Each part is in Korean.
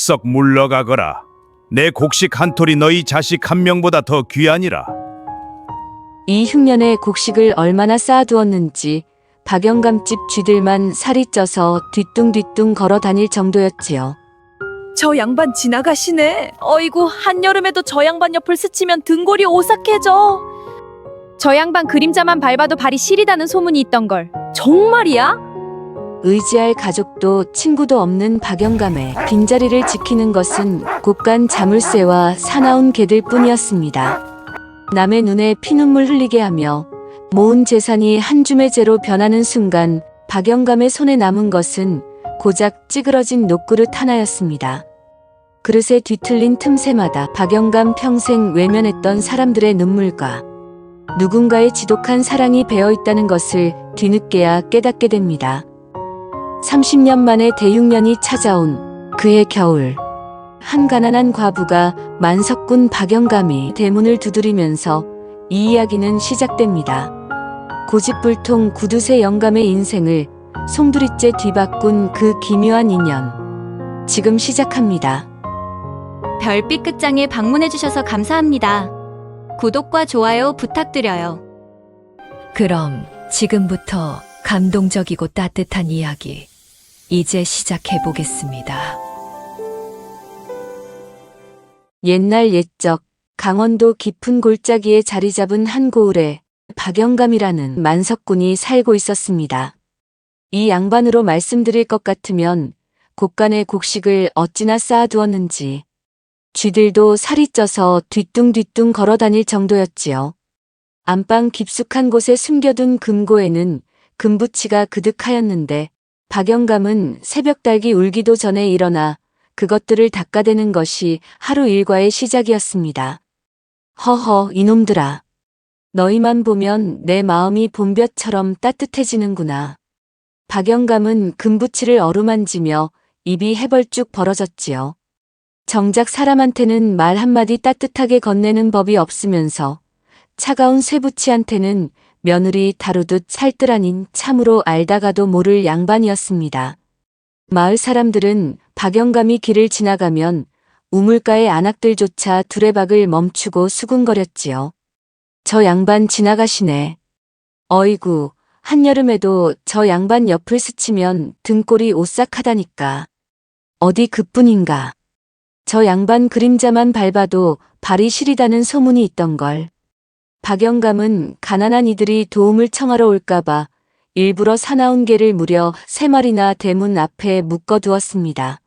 썩 물러가거라. 내 곡식 한 톨이 너희 자식 한 명보다 더 귀하니라. 이 흉년에 곡식을 얼마나 쌓아두었는지 박영감집 쥐들만 살이 쪄서 뒤뚱뒤뚱 걸어 다닐 정도였지요. 저 양반 지나가시네. 어이구, 한여름에도 저 양반 옆을 스치면 등골이 오싹해져. 저 양반 그림자만 밟아도 발이 시리다는 소문이 있던걸. 정말이야? 의지할 가족도 친구도 없는 박영감의 빈자리를 지키는 것은 곳간 자물쇠와 사나운 개들 뿐이었습니다. 남의 눈에 피눈물 흘리게 하며 모은 재산이 한 줌의 재로 변하는 순간 박영감의 손에 남은 것은 고작 찌그러진 녹그릇 하나였습니다. 그릇에 뒤틀린 틈새마다 박영감 평생 외면했던 사람들의 눈물과 누군가의 지독한 사랑이 배어 있다는 것을 뒤늦게야 깨닫게 됩니다. 30년 만에 대흉년이 찾아온 그해 겨울, 한 가난한 과부가 만석군 박영감이 대문을 두드리면서 이 이야기는 시작됩니다. 고집불통 구두쇠 영감의 인생을 송두리째 뒤바꾼 그 기묘한 인연. 지금 시작합니다. 별빛 극장에 방문해주셔서 감사합니다. 구독과 좋아요 부탁드려요. 그럼 지금부터 감동적이고 따뜻한 이야기 이제 시작해 보겠습니다. 옛날 옛적 강원도 깊은 골짜기에 자리 잡은 한 고을에 박영감이라는 만석군이 살고 있었습니다. 이 양반으로 말씀드릴 것 같으면 곳간에 곡식을 어찌나 쌓아두었는지 쥐들도 살이 쪄서 뒤뚱뒤뚱 걸어 다닐 정도였지요. 안방 깊숙한 곳에 숨겨둔 금고에는 금부치가 그득하였는데 박영감은 새벽달기 울기도 전에 일어나 그것들을 닦아대는 것이 하루 일과의 시작이었습니다. 허허, 이놈들아. 너희만 보면 내 마음이 봄볕처럼 따뜻해지는구나. 박영감은 금부치를 어루만지며 입이 해벌쭉 벌어졌지요. 정작 사람한테는 말 한마디 따뜻하게 건네는 법이 없으면서 차가운 쇠부치한테는 며느리 다루듯 살뜰 아닌 참으로 알다가도 모를 양반이었습니다. 마을 사람들은 박영감이 길을 지나가면 우물가의 안악들조차 두레박을 멈추고 수군거렸지요. 저 양반 지나가시네. 어이구, 한여름에도 저 양반 옆을 스치면 등골이 오싹하다니까. 어디 그뿐인가. 저 양반 그림자만 밟아도 발이 시리다는 소문이 있던걸. 박영감은 가난한 이들이 도움을 청하러 올까봐 일부러 사나운 개를 무려 3마리나 대문 앞에 묶어두었습니다.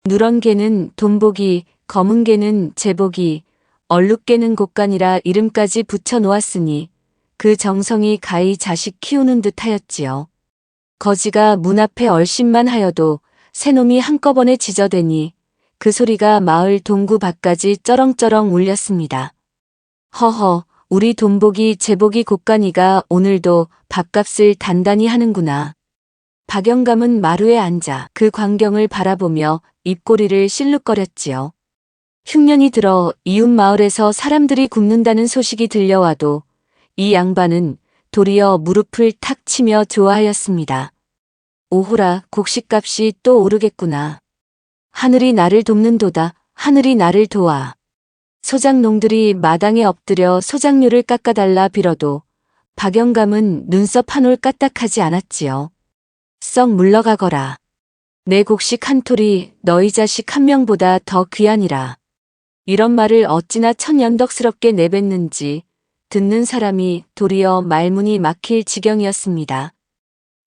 누런 개는 돈보기, 검은 개는 제보기, 얼룩개는 곡간이라 이름까지 붙여놓았으니 그 정성이 가히 자식 키우는 듯 하였지요. 거지가 문 앞에 얼씬만 하여도 새놈이 한꺼번에 짖어대니 그 소리가 마을 동구 밖까지 쩌렁쩌렁 울렸습니다. 허허, 우리 돈보기 제보기 곡간이가 오늘도 밥값을 단단히 하는구나. 박영감은 마루에 앉아 그 광경을 바라보며 입꼬리를 실룩거렸지요. 흉년이 들어 이웃 마을에서 사람들이 굶는다는 소식이 들려와도 이 양반은 도리어 무릎을 탁 치며 좋아하였습니다. 오호라, 곡식값이 또 오르겠구나. 하늘이 나를 돕는도다. 하늘이 나를 도와. 소작농들이 마당에 엎드려 소작료를 깎아달라 빌어도 박영감은 눈썹 한 올 까딱하지 않았지요. 썩 물러가거라. 내 곡식 한 톨이 너희 자식 한 명보다 더 귀하니라. 이런 말을 어찌나 천연덕스럽게 내뱉는지 듣는 사람이 도리어 말문이 막힐 지경이었습니다.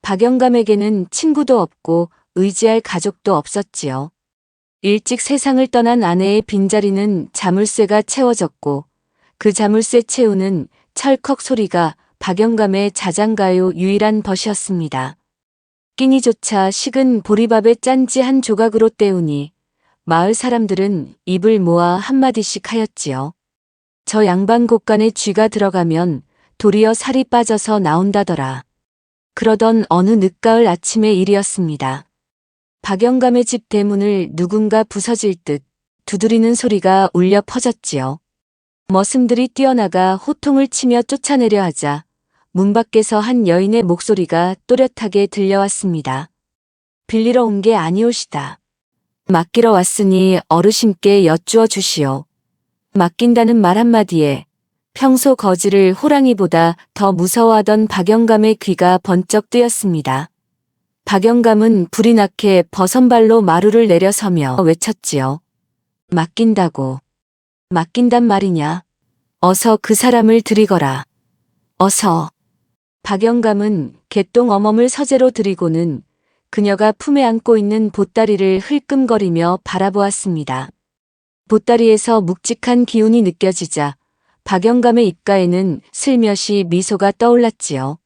박영감에게는 친구도 없고 의지할 가족도 없었지요. 일찍 세상을 떠난 아내의 빈자리는 자물쇠가 채워졌고 그 자물쇠 채우는 철컥 소리가 박영감의 자장가요 유일한 벗이었습니다. 끼니조차 식은 보리밥에 짠지 한 조각으로 때우니 마을 사람들은 입을 모아 한마디씩 하였지요. 저 양반 곳간에 쥐가 들어가면 도리어 살이 빠져서 나온다더라. 그러던 어느 늦가을 아침의 일이었습니다. 박영감의 집 대문을 누군가 부서질 듯 두드리는 소리가 울려 퍼졌지요. 머슴들이 뛰어나가 호통을 치며 쫓아내려 하자 문 밖에서 한 여인의 목소리가 또렷하게 들려왔습니다. 빌리러 온 게 아니오시다. 맡기러 왔으니 어르신께 여쭈어 주시오. 맡긴다는 말 한마디에 평소 거지를 호랑이보다 더 무서워하던 박영감의 귀가 번쩍 뜨였습니다. 박영감은 불이 나게 버선발로 마루를 내려서며 외쳤지요. 맡긴다고. 맡긴단 말이냐. 어서 그 사람을 들이거라. 어서. 박영감은 개똥 어멈을 서재로 들이고는 그녀가 품에 안고 있는 보따리를 흘끔거리며 바라보았습니다. 보따리에서 묵직한 기운이 느껴지자 박영감의 입가에는 슬며시 미소가 떠올랐지요.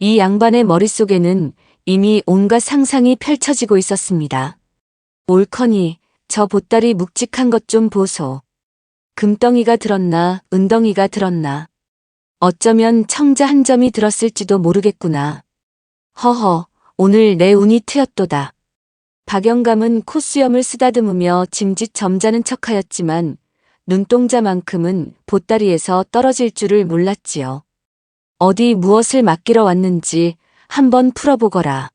이 양반의 머릿속에는 이미 온갖 상상이 펼쳐지고 있었습니다. 옳거니 저 보따리 묵직한 것 좀 보소. 금덩이가 들었나 은덩이가 들었나. 어쩌면 청자 한 점이 들었을지도 모르겠구나. 허허, 오늘 내 운이 트였도다. 박영감은 콧수염을 쓰다듬으며 짐짓 점잖은 척하였지만 눈동자만큼은 보따리에서 떨어질 줄을 몰랐지요. 어디 무엇을 맡기러 왔는지 한번 풀어보거라.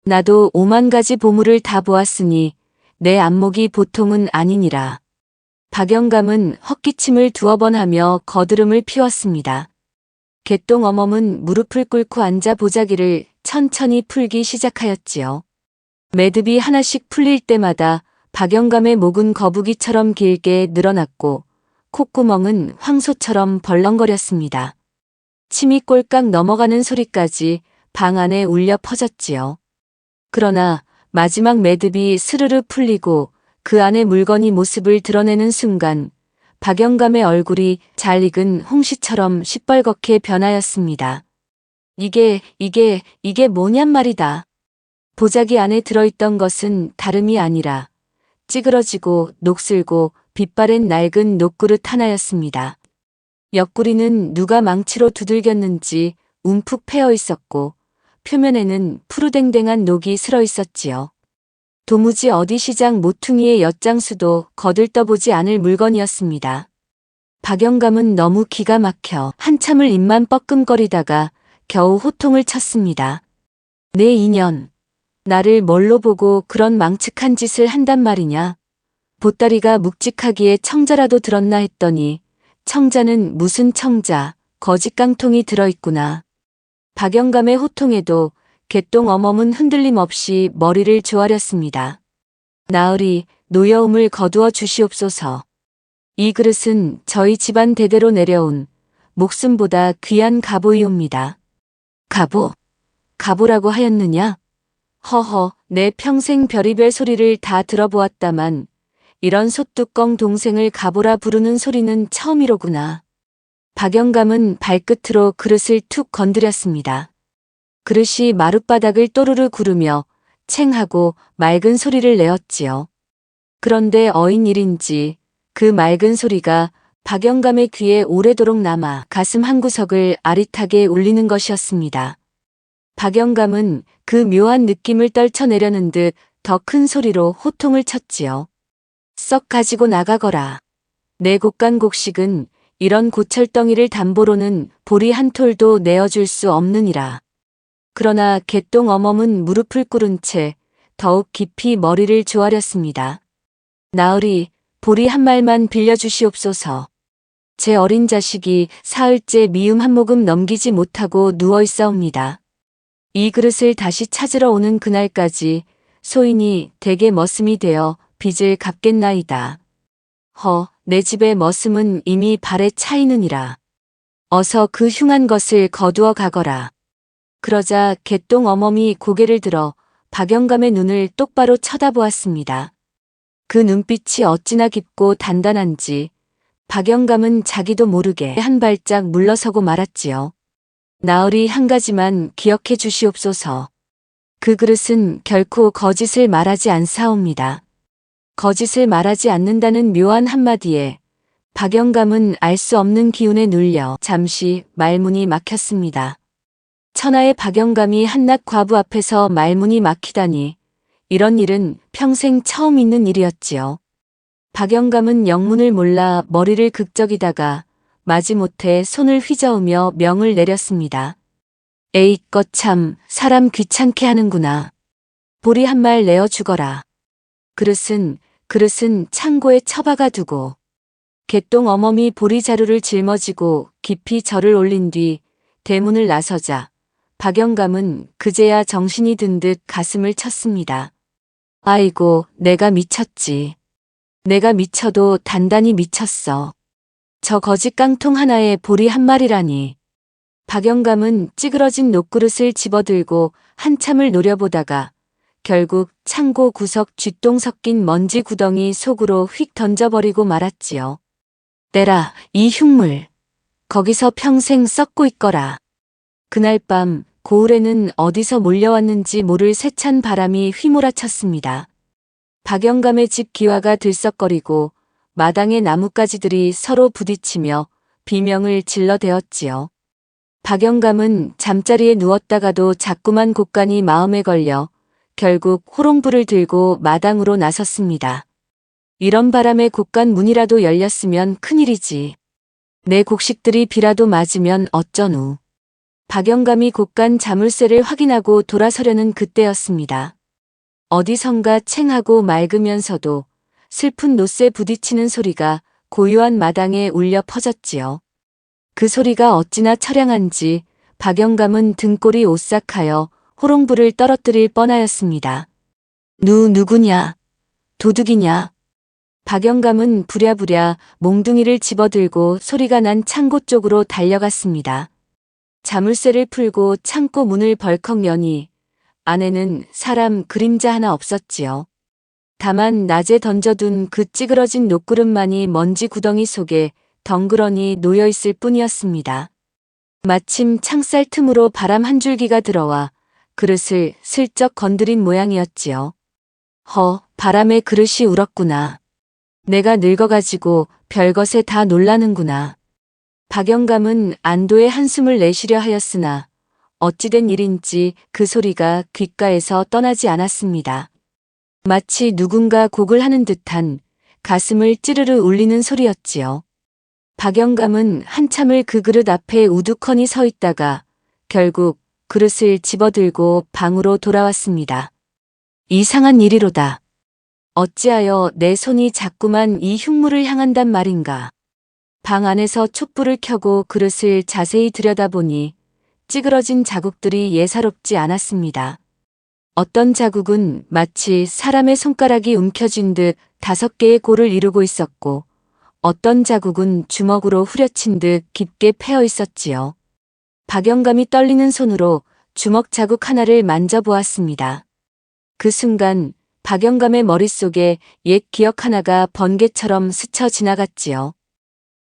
나도 5만 가지 보물을 다 보았으니 내 안목이 보통은 아니니라. 박영감은 헛기침을 두어 번 하며 거드름을 피웠습니다. 개똥 어멈은 무릎을 꿇고 앉아 보자기를 천천히 풀기 시작하였지요. 매듭이 하나씩 풀릴 때마다 박영감의 목은 거북이처럼 길게 늘어났고 콧구멍은 황소처럼 벌렁거렸습니다. 침이 꼴깍 넘어가는 소리까지 방 안에 울려 퍼졌지요. 그러나 마지막 매듭이 스르르 풀리고 그 안에 물건이 모습을 드러내는 순간 박영감의 얼굴이 잘 익은 홍시처럼 시뻘겋게 변하였습니다. 이게 뭐냔 말이다. 보자기 안에 들어있던 것은 다름이 아니라 찌그러지고 녹슬고 빛바랜 낡은 녹그릇 하나였습니다. 옆구리는 누가 망치로 두들겼는지 움푹 패어 있었고 표면에는 푸르댕댕한 녹이 슬어 있었지요. 도무지 어디 시장 모퉁이의 엿장수도 거들떠보지 않을 물건이었습니다. 박영감은 너무 기가 막혀 한참을 입만 뻐끔거리다가 겨우 호통을 쳤습니다. 내 인연. 나를 뭘로 보고 그런 망측한 짓을 한단 말이냐. 보따리가 묵직하기에 청자라도 들었나 했더니 청자는 무슨 청자, 거짓깡통이 들어있구나. 박영감의 호통에도 개똥 어멈은 흔들림 없이 머리를 조아렸습니다. 나으리, 노여움을 거두어 주시옵소서. 이 그릇은 저희 집안 대대로 내려온 목숨보다 귀한 갑오이옵니다. 갑오? 갑오라고 하였느냐? 허허, 내 평생 별의별 소리를 다 들어보았다만 이런 소뚜껑 동생을 갑오라 부르는 소리는 처음이로구나. 박영감은 발끝으로 그릇을 툭 건드렸습니다. 그릇이 마룻바닥을 또르르 구르며 챙하고 맑은 소리를 내었지요. 그런데 어인일인지 그 맑은 소리가 박영감의 귀에 오래도록 남아 가슴 한구석을 아릿하게 울리는 것이었습니다. 박영감은 그 묘한 느낌을 떨쳐내려는 듯 더 큰 소리로 호통을 쳤지요. 썩 가지고 나가거라. 내 곡간곡식은 이런 고철덩이를 담보로는 보리 한 톨도 내어줄 수 없느니라. 그러나 개똥 어멈은 무릎을 꿇은 채 더욱 깊이 머리를 조아렸습니다. 나으리, 보리 한 말만 빌려주시옵소서. 제 어린 자식이 사흘째 미음 한 모금 넘기지 못하고 누워있사옵니다. 이 그릇을 다시 찾으러 오는 그날까지 소인이 댁의 머슴이 되어 빚을 갚겠나이다. 내 집의 머슴은 이미 발에 차이느니라. 어서 그 흉한 것을 거두어 가거라. 그러자 개똥 어멈이 고개를 들어 박영감의 눈을 똑바로 쳐다보았습니다. 그 눈빛이 어찌나 깊고 단단한지 박영감은 자기도 모르게 한 발짝 물러서고 말았지요. 나으리 한 가지만 기억해 주시옵소서. 그 그릇은 결코 거짓을 말하지 않사옵니다. 거짓을 말하지 않는다는 묘한 한마디에 박영감은 알 수 없는 기운에 눌려 잠시 말문이 막혔습니다. 천하의 박영감이 한낱 과부 앞에서 말문이 막히다니 이런 일은 평생 처음 있는 일이었지요. 박영감은 영문을 몰라 머리를 극적이다가 마지못해 손을 휘저으며 명을 내렸습니다. 에이 거참 사람 귀찮게 하는구나. 보리 한 말 내어 주거라. 그릇은 창고에 처박아 두고 개똥 어멈이 보리자루를 짊어지고 깊이 절을 올린 뒤 대문을 나서자 박영감은 그제야 정신이 든 듯 가슴을 쳤습니다. 아이고, 내가 미쳤지. 내가 미쳐도 단단히 미쳤어. 저 거지 깡통 하나에 보리 한 마리라니. 박영감은 찌그러진 녹그릇을 집어들고 한참을 노려보다가 결국 창고 구석 쥐똥 섞인 먼지 구덩이 속으로 휙 던져버리고 말았지요. 내라, 이 흉물. 거기서 평생 썩고 있거라. 그날 밤 고을에는 어디서 몰려왔는지 모를 세찬 바람이 휘몰아쳤습니다. 박영감의 집 기와가 들썩거리고 마당의 나뭇가지들이 서로 부딪히며 비명을 질러대었지요. 박영감은 잠자리에 누웠다가도 자꾸만 곡간이 마음에 걸려 결국 호롱불을 들고 마당으로 나섰습니다. 이런 바람에 곡간 문이라도 열렸으면 큰일이지. 내 곡식들이 비라도 맞으면 어쩌누. 박영감이 곡간 자물쇠를 확인하고 돌아서려는 그때였습니다. 어디선가 챙하고 맑으면서도 슬픈 노쇠 부딪히는 소리가 고요한 마당에 울려 퍼졌지요. 그 소리가 어찌나 처량한지 박영감은 등골이 오싹하여 호롱불을 떨어뜨릴 뻔하였습니다. 누구냐? 도둑이냐? 박영감은 부랴부랴 몽둥이를 집어들고 소리가 난 창고 쪽으로 달려갔습니다. 자물쇠를 풀고 창고 문을 벌컥 여니 안에는 사람 그림자 하나 없었지요. 다만 낮에 던져둔 그 찌그러진 녹그릇만이 먼지 구덩이 속에 덩그러니 놓여있을 뿐이었습니다. 마침 창살 틈으로 바람 한 줄기가 들어와 그릇을 슬쩍 건드린 모양이었지요. 바람에 그릇이 울었구나. 내가 늙어가지고 별것에 다 놀라는구나. 박영감은 안도의 한숨을 내쉬려 하였으나 어찌된 일인지 그 소리가 귓가에서 떠나지 않았습니다. 마치 누군가 곡을 하는 듯한 가슴을 찌르르 울리는 소리였지요. 박영감은 한참을 그 그릇 앞에 우두커니 서 있다가 결국 그릇을 집어들고 방으로 돌아왔습니다. 이상한 일이로다. 어찌하여 내 손이 자꾸만 이 흉물을 향한단 말인가. 방 안에서 촛불을 켜고 그릇을 자세히 들여다보니 찌그러진 자국들이 예사롭지 않았습니다. 어떤 자국은 마치 사람의 손가락이 움켜쥔 듯 5개의 골을 이루고 있었고 어떤 자국은 주먹으로 후려친 듯 깊게 패어 있었지요. 박영감이 떨리는 손으로 주먹 자국 하나를 만져보았습니다. 그 순간 박영감의 머릿속에 옛 기억 하나가 번개처럼 스쳐 지나갔지요.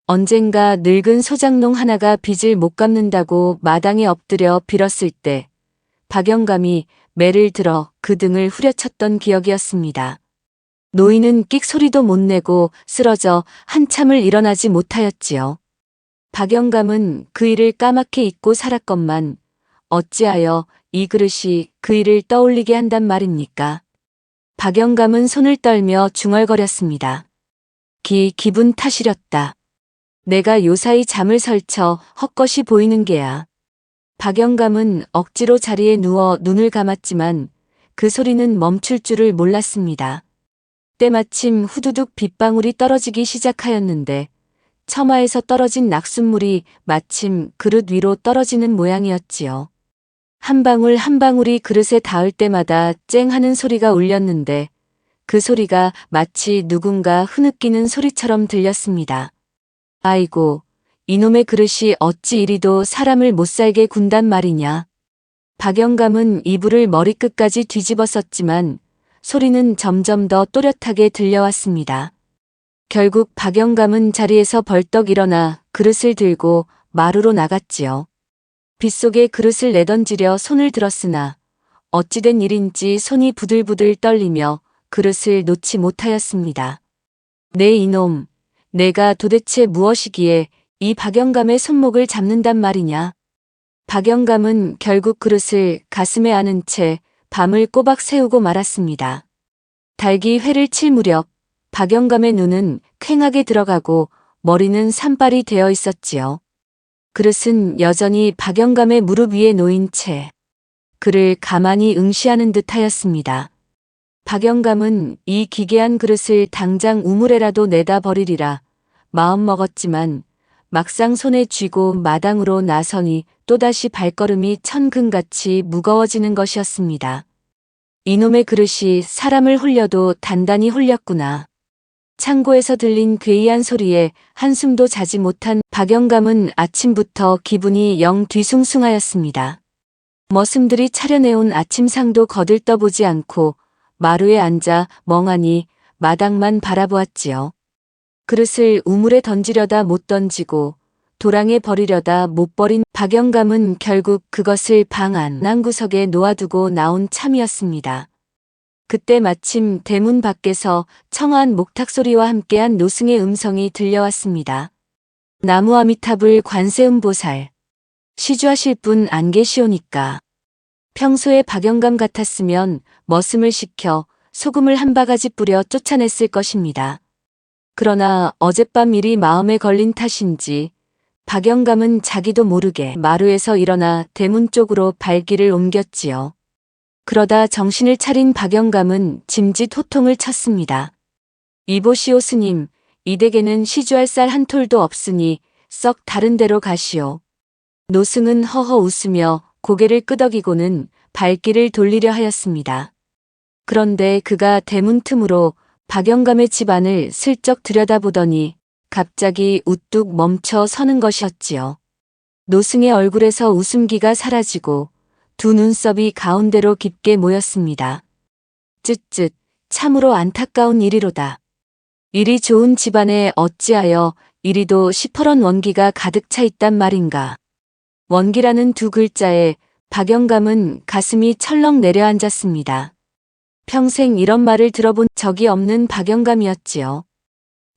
언젠가 늙은 소장농 하나가 빚을 못 갚는다고 마당에 엎드려 빌었을 때 박영감이 매를 들어 그 등을 후려쳤던 기억이었습니다. 노인은 끽 소리도 못 내고 쓰러져 한참을 일어나지 못하였지요. 박영감은 그 일을 까맣게 잊고 살았건만 어찌하여 이 그릇이 그 일을 떠올리게 한단 말입니까? 박영감은 손을 떨며 중얼거렸습니다. 기분 탓이렸다. 내가 요사이 잠을 설쳐 헛것이 보이는 게야. 박영감은 억지로 자리에 누워 눈을 감았지만 그 소리는 멈출 줄을 몰랐습니다. 때마침 후두둑 빗방울이 떨어지기 시작하였는데 처마에서 떨어진 낙숫물이 마침 그릇 위로 떨어지는 모양이었지요. 한 방울 한 방울이 그릇에 닿을 때마다 쨍 하는 소리가 울렸는데 그 소리가 마치 누군가 흐느끼는 소리처럼 들렸습니다. 아이고, 이놈의 그릇이 어찌 이리도 사람을 못살게 군단 말이냐. 박영감은 이불을 머리끝까지 뒤집어 썼지만 소리는 점점 더 또렷하게 들려왔습니다. 결국 박영감은 자리에서 벌떡 일어나 그릇을 들고 마루로 나갔지요. 빗속에 그릇을 내던지려 손을 들었으나 어찌된 일인지 손이 부들부들 떨리며 그릇을 놓지 못하였습니다. 네 이놈, 내가 도대체 무엇이기에 이 박영감의 손목을 잡는단 말이냐. 박영감은 결국 그릇을 가슴에 안은 채 밤을 꼬박 새우고 말았습니다. 달기 회를 칠 무렵 박영감의 눈은 퀭하게 들어가고 머리는 산발이 되어 있었지요. 그릇은 여전히 박영감의 무릎 위에 놓인 채 그를 가만히 응시하는 듯하였습니다. 박영감은 이 기괴한 그릇을 당장 우물에라도 내다 버리리라 마음먹었지만 막상 손에 쥐고 마당으로 나서니 또다시 발걸음이 천근같이 무거워지는 것이었습니다. 이놈의 그릇이 사람을 홀려도 단단히 홀렸구나. 창고에서 들린 괴이한 소리에 한숨도 자지 못한 박영감은 아침부터 기분이 영 뒤숭숭하였습니다. 머슴들이 차려내온 아침상도 거들떠보지 않고 마루에 앉아 멍하니 마당만 바라보았지요. 그릇을 우물에 던지려다 못 던지고 도랑에 버리려다 못 버린 박영감은 결국 그것을 방 안 한구석에 놓아두고 나온 참이었습니다. 그때 마침 대문 밖에서 청아한 목탁소리와 함께한 노승의 음성이 들려왔습니다. 나무 아미탑을 관세음보살 시주하실 분 안 계시오니까. 평소에 박영감 같았으면 머슴을 시켜 소금을 한 바가지 뿌려 쫓아냈을 것입니다. 그러나 어젯밤 일이 마음에 걸린 탓인지 박영감은 자기도 모르게 마루에서 일어나 대문 쪽으로 발길을 옮겼지요. 그러다 정신을 차린 박영감은 짐짓 호통을 쳤습니다. 이보시오 스님, 이 댁에는 시주할 쌀 한 톨도 없으니 썩 다른 데로 가시오. 노승은 허허 웃으며 고개를 끄덕이고는 발길을 돌리려 하였습니다. 그런데 그가 대문 틈으로 박영감의 집안을 슬쩍 들여다보더니 갑자기 우뚝 멈춰 서는 것이었지요. 노승의 얼굴에서 웃음기가 사라지고 두 눈썹이 가운데로 깊게 모였습니다. 쯧쯧, 참으로 안타까운 일이로다. 일이 좋은 집안에 어찌하여 이리도 시퍼런 원기가 가득 차 있단 말인가. 원기라는 두 글자에 박영감은 가슴이 철렁 내려앉았습니다. 평생 이런 말을 들어본 적이 없는 박영감이었지요.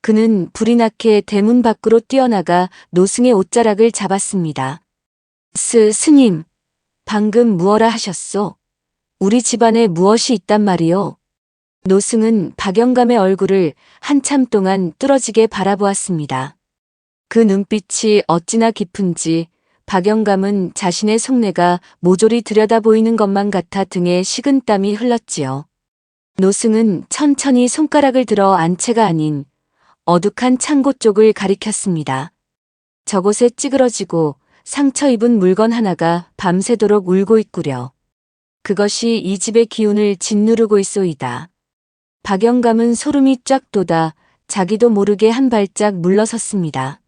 그는 불이 나게 대문 밖으로 뛰어나가 노승의 옷자락을 잡았습니다. 스님, 방금 무엇라 하셨소? 우리 집안에 무엇이 있단 말이오? 노승은 박영감의 얼굴을 한참 동안 뚫어지게 바라보았습니다. 그 눈빛이 어찌나 깊은지 박영감은 자신의 속내가 모조리 들여다 보이는 것만 같아 등에 식은땀이 흘렀지요. 노승은 천천히 손가락을 들어 안채가 아닌 어둑한 창고 쪽을 가리켰습니다. 저곳에 찌그러지고 상처 입은 물건 하나가 밤새도록 울고 있구려. 그것이 이 집의 기운을 짓누르고 있소이다. 박영감은 소름이 쫙 돋아 자기도 모르게 한 발짝 물러섰습니다.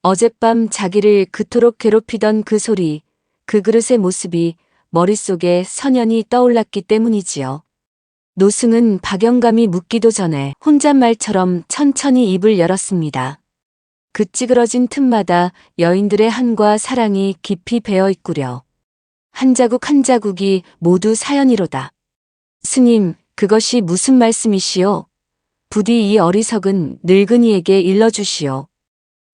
어젯밤 자기를 그토록 괴롭히던 그 소리, 그 그릇의 모습이 머릿속에 선연히 떠올랐기 때문이지요. 노승은 박영감이 묻기도 전에 혼잣말처럼 천천히 입을 열었습니다. 그 찌그러진 틈마다 여인들의 한과 사랑이 깊이 배어 있구려. 한 자국 한 자국이 모두 사연이로다. 스님, 그것이 무슨 말씀이시오? 부디 이 어리석은 늙은이에게 일러주시오.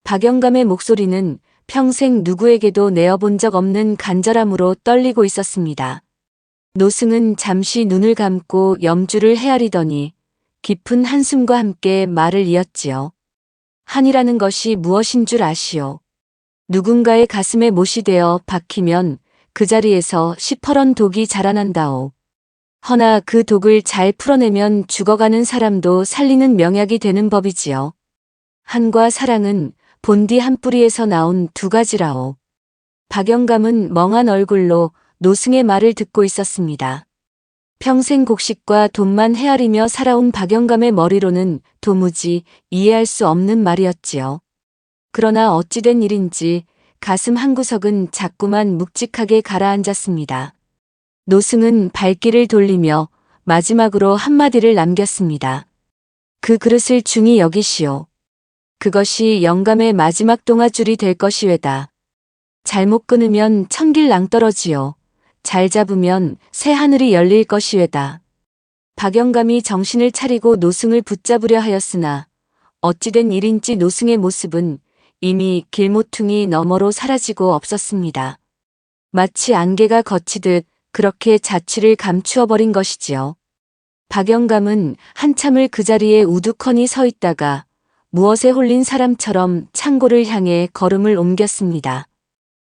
박영감의 목소리는 평생 누구에게도 내어본 적 없는 간절함으로 떨리고 있었습니다. 노승은 잠시 눈을 감고 염주를 헤아리더니 깊은 한숨과 함께 말을 이었지요. 한이라는 것이 무엇인 줄 아시오. 누군가의 가슴에 못이 되어 박히면 그 자리에서 시퍼런 독이 자라난다오. 허나 그 독을 잘 풀어내면 죽어가는 사람도 살리는 명약이 되는 법이지요. 한과 사랑은 본디 한 뿌리에서 나온 두 가지라오. 박영감은 멍한 얼굴로 노승의 말을 듣고 있었습니다. 평생 곡식과 돈만 헤아리며 살아온 박영감의 머리로는 도무지 이해할 수 없는 말이었지요. 그러나 어찌된 일인지 가슴 한구석은 자꾸만 묵직하게 가라앉았습니다. 노승은 발길을 돌리며 마지막으로 한마디를 남겼습니다. 그 그릇을 중히 여기시오. 그것이 영감의 마지막 동아줄이 될 것이외다. 잘못 끊으면 천길 낭떠러지요. 잘 잡으면 새 하늘이 열릴 것이외다. 박영감이 정신을 차리고 노승을 붙잡으려 하였으나 어찌된 일인지 노승의 모습은 이미 길모퉁이 너머로 사라지고 없었습니다. 마치 안개가 걷히듯 그렇게 자취를 감추어 버린 것이지요. 박영감은 한참을 그 자리에 우두커니 서 있다가 무엇에 홀린 사람처럼 창고를 향해 걸음을 옮겼습니다.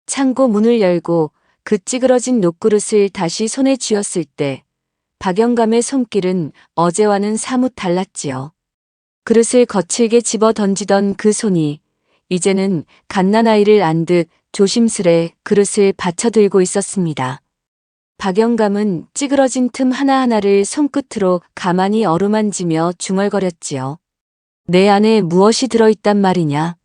창고 문을 열고 그 찌그러진 녹그릇을 다시 손에 쥐었을 때 박영감의 손길은 어제와는 사뭇 달랐지요. 그릇을 거칠게 집어 던지던 그 손이 이제는 갓난아이를 안 듯 조심스레 그릇을 받쳐들고 있었습니다. 박영감은 찌그러진 틈 하나하나를 손끝으로 가만히 어루만지며 중얼거렸지요. 내 안에 무엇이 들어있단 말이냐?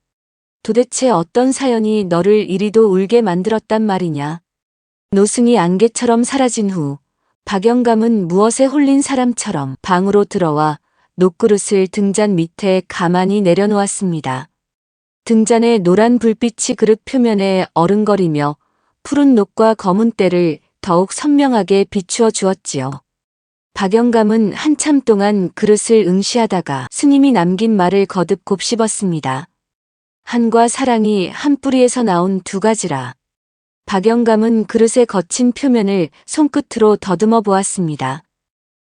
도대체 어떤 사연이 너를 이리도 울게 만들었단 말이냐? 노승이 안개처럼 사라진 후 박영감은 무엇에 홀린 사람처럼 방으로 들어와 녹그릇을 등잔 밑에 가만히 내려놓았습니다. 등잔의 노란 불빛이 그릇 표면에 어른거리며 푸른 녹과 검은 때를 더욱 선명하게 비추어 주었지요. 박영감은 한참 동안 그릇을 응시하다가 스님이 남긴 말을 거듭 곱씹었습니다. 한과 사랑이 한 뿌리에서 나온 두 가지라. 박영감은 그릇의 거친 표면을 손끝으로 더듬어 보았습니다.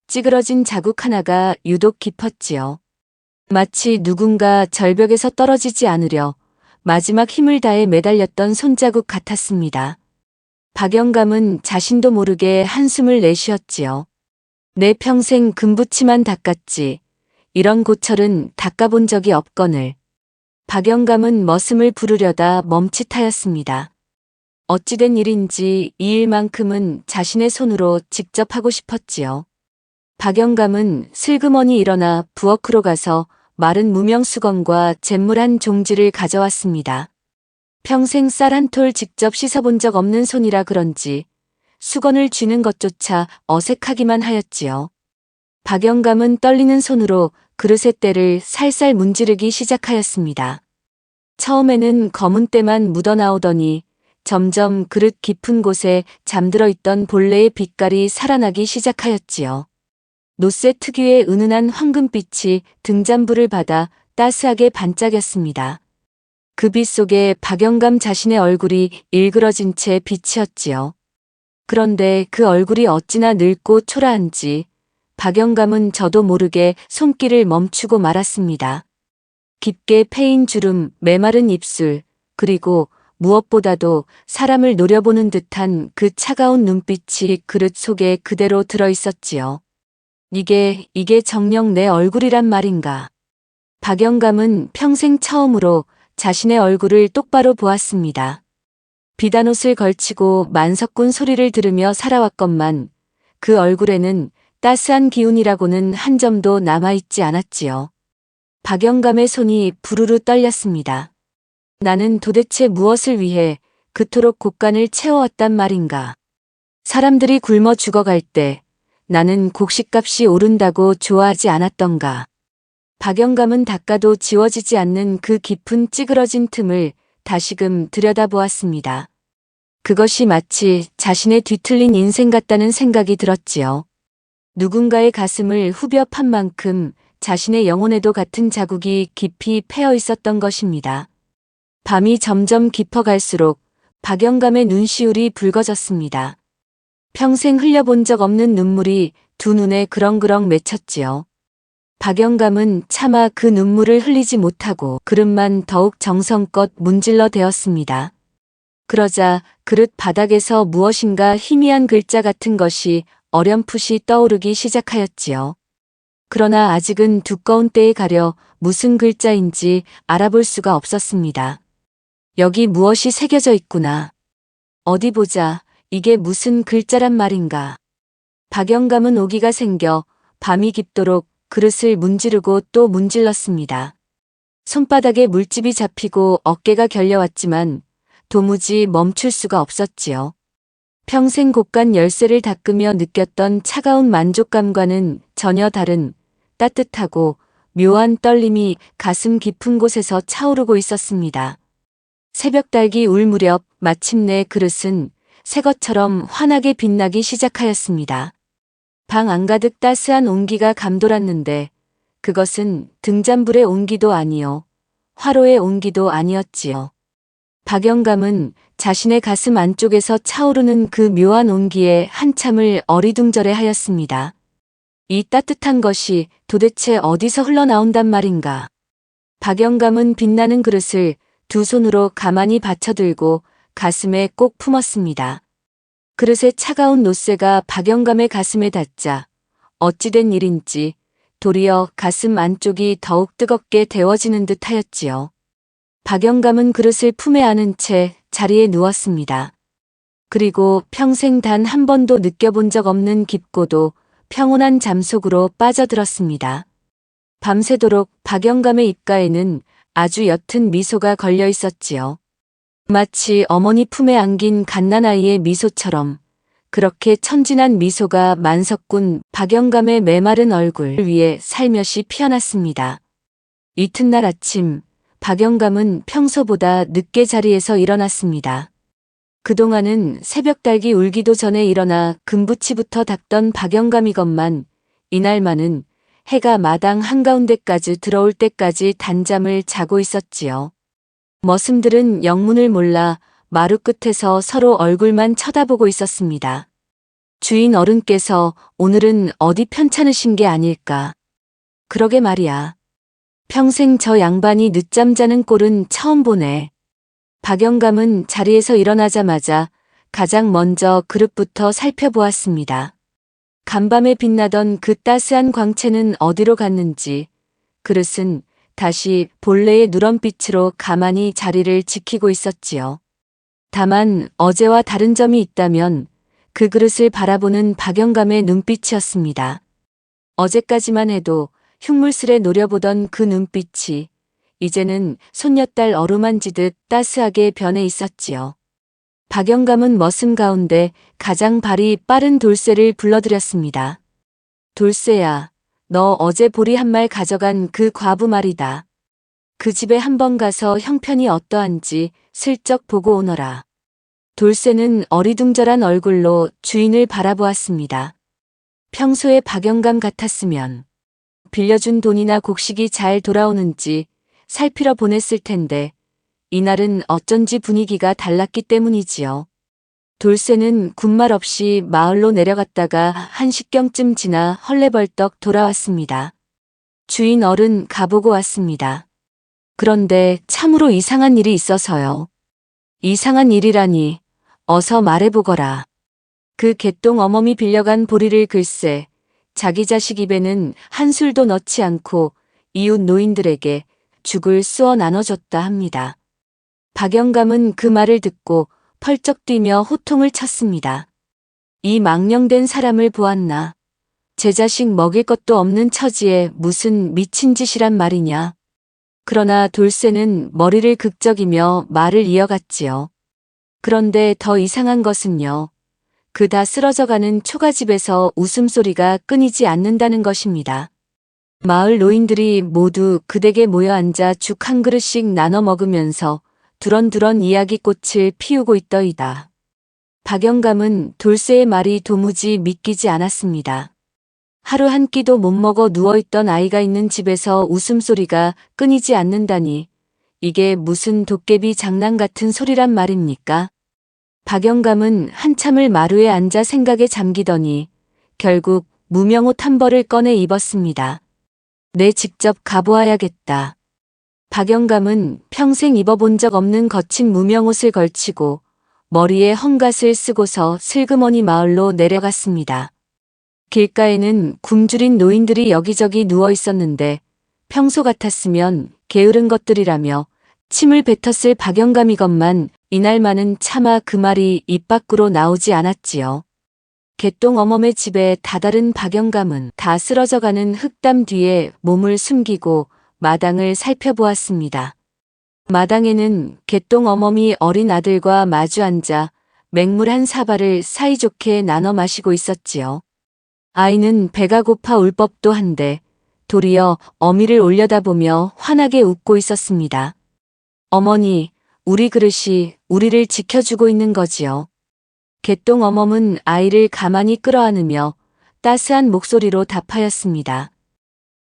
찌그러진 자국 하나가 유독 깊었지요. 마치 누군가 절벽에서 떨어지지 않으려 마지막 힘을 다해 매달렸던 손자국 같았습니다. 박영감은 자신도 모르게 한숨을 내쉬었지요. 내 평생 금붙이만 닦았지 이런 고철은 닦아본 적이 없거늘. 박영감은 머슴을 부르려다 멈칫하였습니다. 어찌된 일인지 이 일만큼은 자신의 손으로 직접 하고 싶었지요. 박영감은 슬그머니 일어나 부엌으로 가서 마른 무명수건과 잿물 한 종지를 가져왔습니다. 평생 쌀 한 톨 직접 씻어본 적 없는 손이라 그런지 수건을 쥐는 것조차 어색하기만 하였지요. 박영감은 떨리는 손으로 그릇의 때를 살살 문지르기 시작하였습니다. 처음에는 검은 때만 묻어나오더니 점점 그릇 깊은 곳에 잠들어 있던 본래의 빛깔이 살아나기 시작하였지요. 노쇠 특유의 은은한 황금빛이 등잔불을 받아 따스하게 반짝였습니다. 그 빛 속에 박영감 자신의 얼굴이 일그러진 채 비치었지요. 그런데 그 얼굴이 어찌나 늙고 초라한지 박영감은 저도 모르게 손길을 멈추고 말았습니다. 깊게 패인 주름, 메마른 입술, 그리고 무엇보다도 사람을 노려보는 듯한 그 차가운 눈빛이 그릇 속에 그대로 들어있었지요. 이게 정녕 내 얼굴이란 말인가. 박영감은 평생 처음으로 자신의 얼굴을 똑바로 보았습니다. 비단옷을 걸치고 만석군 소리를 들으며 살아왔건만 그 얼굴에는 따스한 기운이라고는 한 점도 남아있지 않았지요. 박영감의 손이 부르르 떨렸습니다. 나는 도대체 무엇을 위해 그토록 곡간을 채워왔단 말인가. 사람들이 굶어 죽어갈 때 나는 곡식값이 오른다고 좋아하지 않았던가. 박영감은 닦아도 지워지지 않는 그 깊은 찌그러진 틈을 다시금 들여다보았습니다. 그것이 마치 자신의 뒤틀린 인생 같다는 생각이 들었지요. 누군가의 가슴을 후벼 판 만큼 자신의 영혼에도 같은 자국이 깊이 패어 있었던 것입니다. 밤이 점점 깊어갈수록 박영감의 눈시울이 붉어졌습니다. 평생 흘려본 적 없는 눈물이 두 눈에 그렁그렁 맺혔지요. 박영감은 차마 그 눈물을 흘리지 못하고 그릇만 더욱 정성껏 문질러 대었습니다. 그러자 그릇 바닥에서 무엇인가 희미한 글자 같은 것이 어렴풋이 떠오르기 시작하였지요. 그러나 아직은 두꺼운 때에 가려 무슨 글자인지 알아볼 수가 없었습니다. 여기 무엇이 새겨져 있구나. 어디 보자. 이게 무슨 글자란 말인가. 박영감은 오기가 생겨 밤이 깊도록 그릇을 문지르고 또 문질렀습니다. 손바닥에 물집이 잡히고 어깨가 결려왔지만 도무지 멈출 수가 없었지요. 평생 곡간 열쇠를 닦으며 느꼈던 차가운 만족감과는 전혀 다른 따뜻하고 묘한 떨림이 가슴 깊은 곳에서 차오르고 있었습니다. 새벽달기 울 무렵 마침내 그릇은 새 것처럼 환하게 빛나기 시작하였습니다. 방 안가득 따스한 온기가 감돌았는데 그것은 등잔불의 온기도 아니요 화로의 온기도 아니었지요. 박영감은 자신의 가슴 안쪽에서 차오르는 그 묘한 온기에 한참을 어리둥절해 하였습니다. 이 따뜻한 것이 도대체 어디서 흘러나온단 말인가. 박영감은 빛나는 그릇을 두 손으로 가만히 받쳐들고 가슴에 꼭 품었습니다. 그릇의 차가운 노쇠가 박영감의 가슴에 닿자 어찌된 일인지 도리어 가슴 안쪽이 더욱 뜨겁게 데워지는 듯 하였지요. 박영감은 그릇을 품에 안은 채 자리에 누웠습니다. 그리고 평생 단 한 번도 느껴본 적 없는 깊고도 평온한 잠 속으로 빠져들었습니다. 밤새도록 박영감의 입가에는 아주 옅은 미소가 걸려 있었지요. 마치 어머니 품에 안긴 갓난아이의 미소처럼 그렇게 천진한 미소가 만석군 박영감의 메마른 얼굴 위에 살며시 피어났습니다. 이튿날 아침, 박영감은 평소보다 늦게 자리에서 일어났습니다. 그동안은 새벽달기 울기도 전에 일어나 금부치부터 닦던 박영감이건만 이날만은 해가 마당 한가운데까지 들어올 때까지 단잠을 자고 있었지요. 머슴들은 영문을 몰라 마루 끝에서 서로 얼굴만 쳐다보고 있었습니다. 주인 어른께서 오늘은 어디 편찮으신 게 아닐까. 그러게 말이야. 평생 저 양반이 늦잠 자는 꼴은 처음 보네. 박영감은 자리에서 일어나자마자 가장 먼저 그릇부터 살펴보았습니다. 간밤에 빛나던 그 따스한 광채는 어디로 갔는지 그릇은 다시 본래의 누런빛으로 가만히 자리를 지키고 있었지요. 다만 어제와 다른 점이 있다면 그 그릇을 바라보는 박영감의 눈빛이었습니다. 어제까지만 해도 흉물스레 노려보던 그 눈빛이 이제는 손녀딸 어루만지듯 따스하게 변해 있었지요. 박영감은 머슴 가운데 가장 발이 빠른 돌쇠를 불러들였습니다. 돌쇠야, 너 어제 보리 한 말 가져간 그 과부 말이다. 그 집에 한번 가서 형편이 어떠한지 슬쩍 보고 오너라. 돌쇠는 어리둥절한 얼굴로 주인을 바라보았습니다. 평소에 박영감 같았으면 빌려준 돈이나 곡식이 잘 돌아오는지 살피러 보냈을 텐데 이날은 어쩐지 분위기가 달랐기 때문이지요. 돌쇠는 군말 없이 마을로 내려갔다가 1시경쯤 지나 헐레벌떡 돌아왔습니다. 주인 어른 가보고 왔습니다. 그런데 참으로 이상한 일이 있어서요. 이상한 일이라니 어서 말해보거라. 그 개똥 어멈이 빌려간 보리를 글쎄 자기 자식 입에는 한 술도 넣지 않고 이웃 노인들에게 죽을 쑤어 나눠줬다 합니다. 박영감은 그 말을 듣고 펄쩍 뛰며 호통을 쳤습니다. 이 망령된 사람을 보았나. 제 자식 먹일 것도 없는 처지에 무슨 미친 짓이란 말이냐. 그러나 돌쇠는 머리를 극적이며 말을 이어갔지요. 그런데 더 이상한 것은요. 그다 쓰러져가는 초가집에서 웃음소리가 끊이지 않는다는 것입니다. 마을 노인들이 모두 그 댁에 모여 앉아 죽 한 그릇씩 나눠 먹으면서 두런두런 이야기꽃을 피우고 있더이다. 박영감은 돌쇠의 말이 도무지 믿기지 않았습니다. 하루 한 끼도 못 먹어 누워있던 아이가 있는 집에서 웃음소리가 끊이지 않는다니 이게 무슨 도깨비 장난 같은 소리란 말입니까? 박영감은 한참을 마루에 앉아 생각에 잠기더니 결국 무명옷 한 벌을 꺼내 입었습니다. 내 직접 가보아야겠다. 박영감은 평생 입어본 적 없는 거친 무명옷을 걸치고 머리에 헝겊을 쓰고서 슬그머니 마을로 내려갔습니다. 길가에는 굶주린 노인들이 여기저기 누워 있었는데 평소 같았으면 게으른 것들이라며 침을 뱉었을 박영감이건만 이날만은 차마 그 말이 입 밖으로 나오지 않았지요. 개똥 어멈의 집에 다다른 박영감은 다 쓰러져가는 흙담 뒤에 몸을 숨기고 마당을 살펴보았습니다. 마당에는 개똥 어멈이 어린 아들과 마주 앉아 맹물 한 사발을 사이좋게 나눠 마시고 있었지요. 아이는 배가 고파 울 법도 한데 도리어 어미를 올려다보며 환하게 웃고 있었습니다. 어머니, 우리 그릇이 우리를 지켜주고 있는 거지요. 개똥 어멈은 아이를 가만히 끌어안으며 따스한 목소리로 답하였습니다.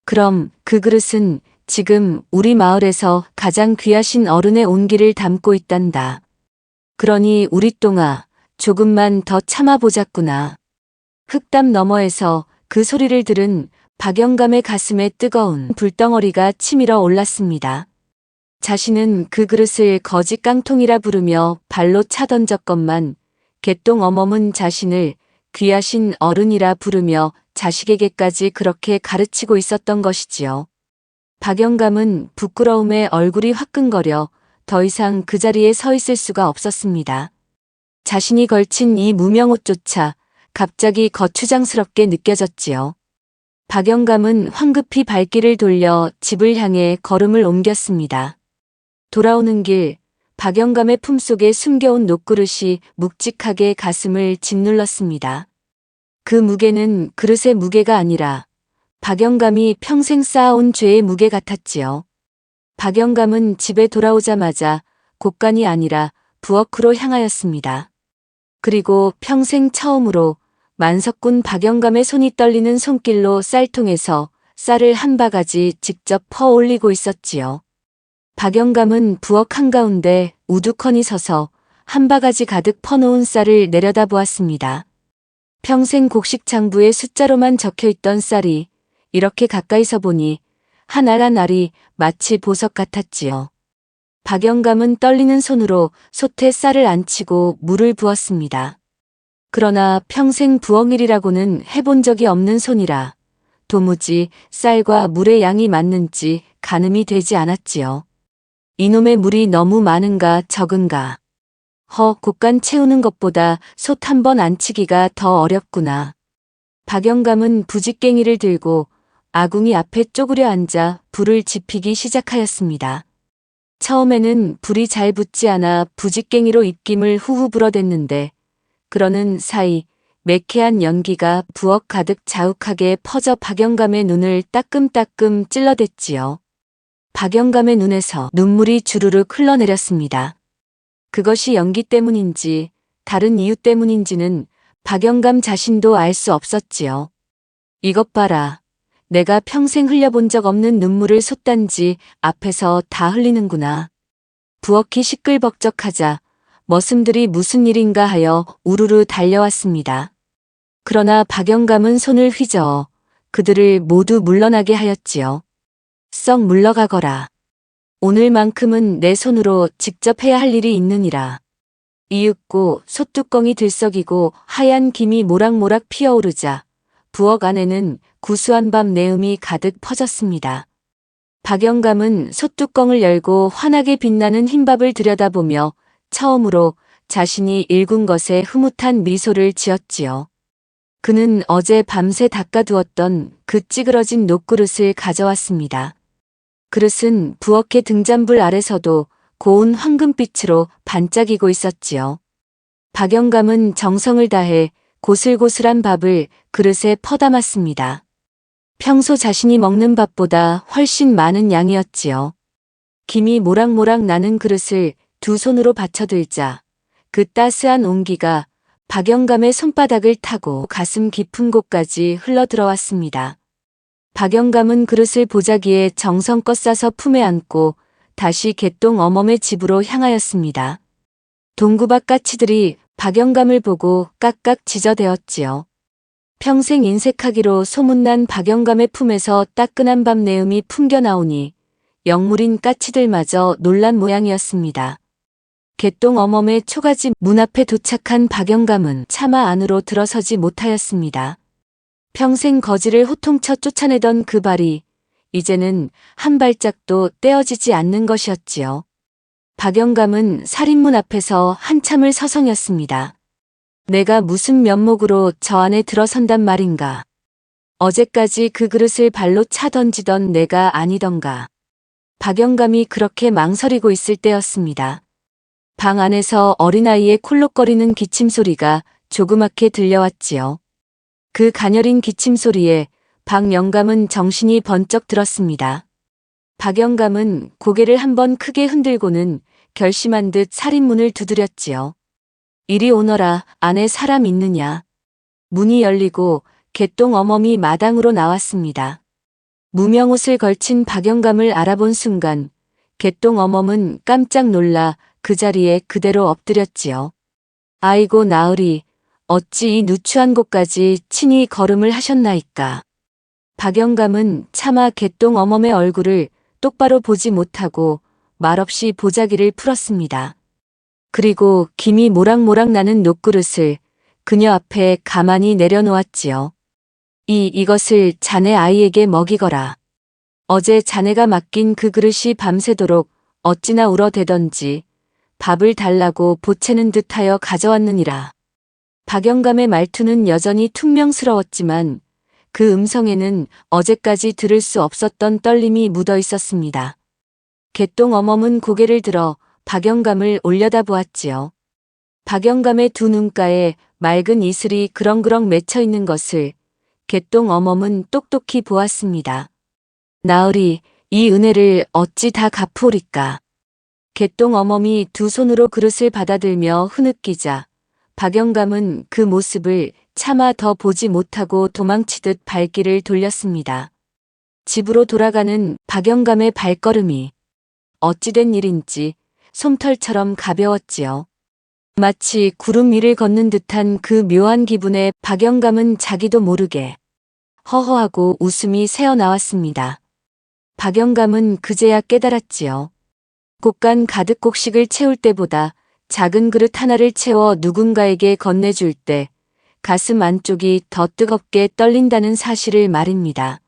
그럼 그 그릇은 지금 우리 마을에서 가장 귀하신 어른의 온기를 담고 있단다. 그러니 우리 똥아, 조금만 더 참아보자꾸나. 흙담 너머에서 그 소리를 들은 박영감의 가슴에 뜨거운 불덩어리가 치밀어 올랐습니다. 자신은 그 그릇을 거지 깡통이라 부르며 발로 차 던졌건만 개똥 어멈은 자신을 귀하신 어른이라 부르며 자식에게까지 그렇게 가르치고 있었던 것이지요. 박영감은 부끄러움에 얼굴이 화끈거려 더 이상 그 자리에 서 있을 수가 없었습니다. 자신이 걸친 이 무명옷조차 갑자기 거추장스럽게 느껴졌지요. 박영감은 황급히 발길을 돌려 집을 향해 걸음을 옮겼습니다. 돌아오는 길, 박영감의 품속에 숨겨온 녹그릇이 묵직하게 가슴을 짓눌렀습니다. 그 무게는 그릇의 무게가 아니라 박영감이 평생 쌓아온 죄의 무게 같았지요. 박영감은 집에 돌아오자마자 곡간이 아니라 부엌으로 향하였습니다. 그리고 평생 처음으로 만석군 박영감의 손이 떨리는 손길로 쌀통에서 쌀을 한 바가지 직접 퍼 올리고 있었지요. 박영감은 부엌 한가운데 우두커니 서서 한 바가지 가득 퍼놓은 쌀을 내려다보았습니다. 평생 곡식 장부에 숫자로만 적혀있던 쌀이 이렇게 가까이서 보니 한 알 한 알이 마치 보석 같았지요. 박영감은 떨리는 손으로 솥에 쌀을 안치고 물을 부었습니다. 그러나 평생 부엌일이라고는 해본 적이 없는 손이라 도무지 쌀과 물의 양이 맞는지 가늠이 되지 않았지요. 이놈의 물이 너무 많은가 적은가. 곡간 채우는 것보다 솥 한 번 안치기가 더 어렵구나. 박영감은 부직갱이를 들고 아궁이 앞에 쪼그려 앉아 불을 지피기 시작하였습니다. 처음에는 불이 잘 붙지 않아 부직갱이로 입김을 후후 불어댔는데 그러는 사이 매캐한 연기가 부엌 가득 자욱하게 퍼져 박영감의 눈을 따끔따끔 찔러댔지요. 박영감의 눈에서 눈물이 주르륵 흘러내렸습니다. 그것이 연기 때문인지 다른 이유 때문인지는 박영감 자신도 알 수 없었지요. 이것 봐라. 내가 평생 흘려본 적 없는 눈물을 솥단지 앞에서 다 흘리는구나. 부엌이 시끌벅적하자 머슴들이 무슨 일인가 하여 우르르 달려왔습니다. 그러나 박영감은 손을 휘저어 그들을 모두 물러나게 하였지요. 썩 물러가거라. 오늘만큼은 내 손으로 직접 해야 할 일이 있느니라. 이윽고 솥뚜껑이 들썩이고 하얀 김이 모락모락 피어오르자 부엌 안에는 구수한 밤 내음이 가득 퍼졌습니다. 박영감은 솥뚜껑을 열고 환하게 빛나는 흰밥을 들여다보며 처음으로 자신이 일군 것에 흐뭇한 미소를 지었지요. 그는 어제 밤새 닦아두었던 그 찌그러진 녹그릇을 가져왔습니다. 그릇은 부엌의 등잔불 아래서도 고운 황금빛으로 반짝이고 있었지요. 박영감은 정성을 다해 고슬고슬한 밥을 그릇에 퍼담았습니다. 평소 자신이 먹는 밥보다 훨씬 많은 양이었지요. 김이 모락모락 나는 그릇을 두 손으로 받쳐들자 그 따스한 온기가 박영감의 손바닥을 타고 가슴 깊은 곳까지 흘러들어왔습니다. 박영감은 그릇을 보자기에 정성껏 싸서 품에 안고 다시 개똥 어멈의 집으로 향하였습니다. 동구박 까치들이 박영감을 보고 깍깍 짖어대었지요. 평생 인색하기로 소문난 박영감의 품에서 따끈한 밥 내음이 풍겨나오니 영물인 까치들마저 놀란 모양이었습니다. 개똥 어멈의 초가집 문 앞에 도착한 박영감은 차마 안으로 들어서지 못하였습니다. 평생 거지를 호통쳐 쫓아내던 그 발이 이제는 한 발짝도 떼어지지 않는 것이었지요. 박영감은 살인문 앞에서 한참을 서성였습니다. 내가 무슨 면목으로 저 안에 들어선단 말인가. 어제까지 그 그릇을 발로 차 던지던 내가 아니던가. 박영감이 그렇게 망설이고 있을 때였습니다. 방 안에서 어린아이의 콜록거리는 기침소리가 조그맣게 들려왔지요. 그 가녀린 기침소리에 박영감은 정신이 번쩍 들었습니다. 박영감은 고개를 한번 크게 흔들고는 결심한 듯 살인문을 두드렸지요. 이리 오너라, 안에 사람 있느냐. 문이 열리고 개똥 어멈이 마당으로 나왔습니다. 무명옷을 걸친 박영감을 알아본 순간 개똥 어멈은 깜짝 놀라 그 자리에 그대로 엎드렸지요. 아이고 나으리, 어찌 이 누추한 곳까지 친히 걸음을 하셨나이까. 박영감은 차마 개똥 어멈의 얼굴을 똑바로 보지 못하고 말없이 보자기를 풀었습니다. 그리고 김이 모락모락 나는 녹그릇을 그녀 앞에 가만히 내려놓았지요. 이것을 자네 아이에게 먹이거라. 어제 자네가 맡긴 그 그릇이 밤새도록 어찌나 울어대던지 밥을 달라고 보채는 듯하여 가져왔느니라. 박영감의 말투는 여전히 퉁명스러웠지만 그 음성에는 어제까지 들을 수 없었던 떨림이 묻어 있었습니다. 개똥 어멈은 고개를 들어 박영감을 올려다보았지요. 박영감의 두 눈가에 맑은 이슬이 그렁그렁 맺혀 있는 것을 개똥 어멈은 똑똑히 보았습니다. 나으리, 이 은혜를 어찌 다 갚으리까. 개똥 어멈이 두 손으로 그릇을 받아들며 흐느끼자 박영감은 그 모습을 차마 더 보지 못하고 도망치듯 발길을 돌렸습니다. 집으로 돌아가는 박영감의 발걸음이 어찌된 일인지 솜털처럼 가벼웠지요. 마치 구름 위를 걷는 듯한 그 묘한 기분에 박영감은 자기도 모르게 허허하고 웃음이 새어나왔습니다. 박영감은 그제야 깨달았지요. 곡간 가득 곡식을 채울 때보다 작은 그릇 하나를 채워 누군가에게 건네줄 때 가슴 안쪽이 더 뜨겁게 떨린다는 사실을 말입니다.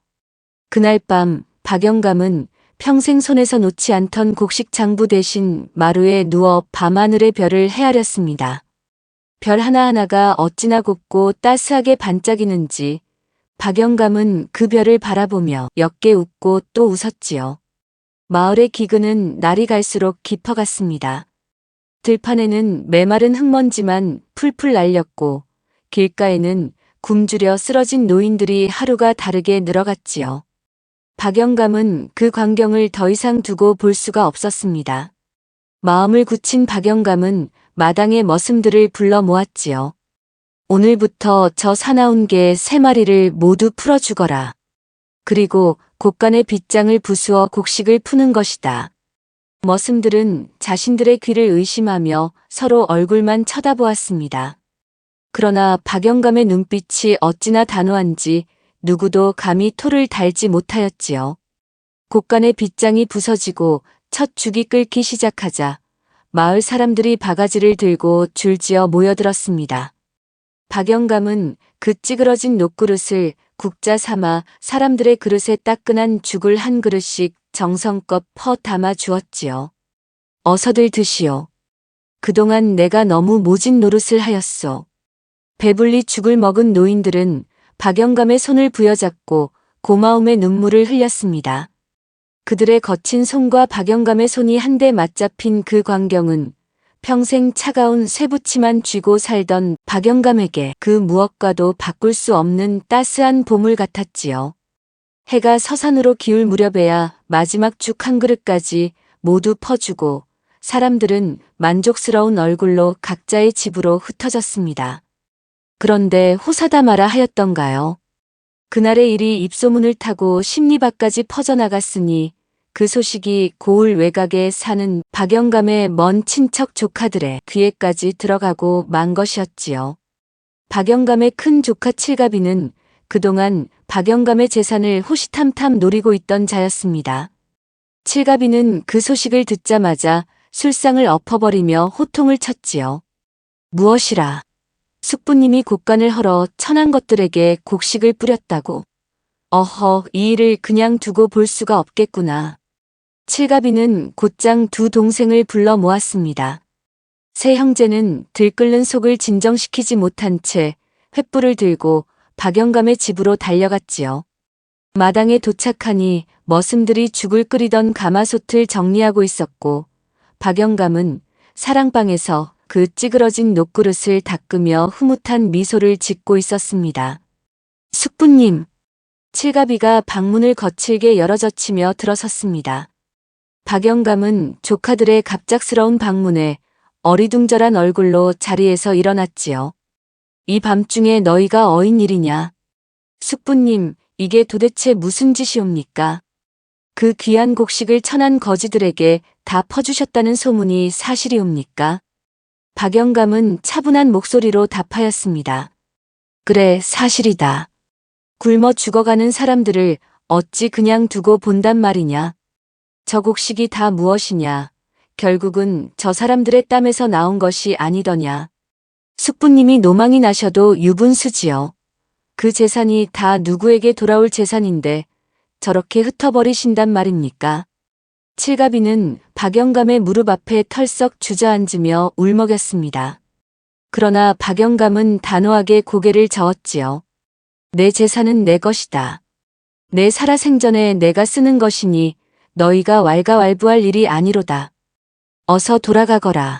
그날 밤 박영감은 평생 손에서 놓지 않던 곡식 장부 대신 마루에 누워 밤하늘의 별을 헤아렸습니다. 별 하나하나가 어찌나 곱고 따스하게 반짝이는지 박영감은 그 별을 바라보며 옅게 웃고 또 웃었지요. 마을의 기근은 날이 갈수록 깊어갔습니다. 들판에는 메마른 흙먼지만 풀풀 날렸고 길가에는 굶주려 쓰러진 노인들이 하루가 다르게 늘어갔지요. 박영감은 그 광경을 더 이상 두고 볼 수가 없었습니다. 마음을 굳힌 박영감은 마당의 머슴들을 불러 모았지요. 오늘부터 저 사나운 개 3마리를 모두 풀어주거라. 그리고 곡간의 빗장을 부수어 곡식을 푸는 것이다. 머슴들은 자신들의 귀를 의심하며 서로 얼굴만 쳐다보았습니다. 그러나 박영감의 눈빛이 어찌나 단호한지 누구도 감히 토를 달지 못하였지요. 곡간의 빗장이 부서지고 첫 죽이 끓기 시작하자 마을 사람들이 바가지를 들고 줄지어 모여들었습니다. 박영감은 그 찌그러진 녹그릇을 국자 삼아 사람들의 그릇에 따끈한 죽을 한 그릇씩 정성껏 퍼 담아 주었지요. 어서들 드시오. 그동안 내가 너무 모진 노릇을 하였소. 배불리 죽을 먹은 노인들은 박영감의 손을 부여잡고 고마움의 눈물을 흘렸습니다. 그들의 거친 손과 박영감의 손이 한데 맞잡힌 그 광경은 평생 차가운 쇠붙이만 쥐고 살던 박영감에게 그 무엇과도 바꿀 수 없는 따스한 보물 같았지요. 해가 서산으로 기울 무렵에야 마지막 죽 한 그릇까지 모두 퍼주고 사람들은 만족스러운 얼굴로 각자의 집으로 흩어졌습니다. 그런데 호사다마라 하였던가요? 그날의 일이 입소문을 타고 십리밖까지 퍼져나갔으니 그 소식이 고을 외곽에 사는 박영감의 먼 친척 조카들의 귀에까지 들어가고 만 것이었지요. 박영감의 큰 조카 칠갑이는 그동안 박영감의 재산을 호시탐탐 노리고 있던 자였습니다. 칠갑이는 그 소식을 듣자마자 술상을 엎어버리며 호통을 쳤지요. 무엇이라? 숙부님이 곡간을 헐어 천한 것들에게 곡식을 뿌렸다고. 어허, 이 일을 그냥 두고 볼 수가 없겠구나. 칠갑이는 곧장 두 동생을 불러 모았습니다. 세 형제는 들끓는 속을 진정시키지 못한 채 횃불을 들고 박영감의 집으로 달려갔지요. 마당에 도착하니 머슴들이 죽을 끓이던 가마솥을 정리하고 있었고 박영감은 사랑방에서 그 찌그러진 녹그릇을 닦으며 흐뭇한 미소를 짓고 있었습니다. 숙부님, 칠갑이가 방문을 거칠게 열어젖히며 들어섰습니다. 박영감은 조카들의 갑작스러운 방문에 어리둥절한 얼굴로 자리에서 일어났지요. 이 밤중에 너희가 어인 일이냐? 숙부님, 이게 도대체 무슨 짓이옵니까? 그 귀한 곡식을 천한 거지들에게 다 퍼주셨다는 소문이 사실이옵니까? 박영감은 차분한 목소리로 답하였습니다. 그래, 사실이다. 굶어 죽어가는 사람들을 어찌 그냥 두고 본단 말이냐? 저 곡식이 다 무엇이냐? 결국은 저 사람들의 땀에서 나온 것이 아니더냐? 숙부님이 노망이 나셔도 유분수지요. 그 재산이 다 누구에게 돌아올 재산인데 저렇게 흩어버리신단 말입니까? 칠갑이는 박영감의 무릎 앞에 털썩 주저앉으며 울먹였습니다. 그러나 박영감은 단호하게 고개를 저었지요. 내 재산은 내 것이다. 내 살아생전에 내가 쓰는 것이니 너희가 왈가왈부할 일이 아니로다. 어서 돌아가거라.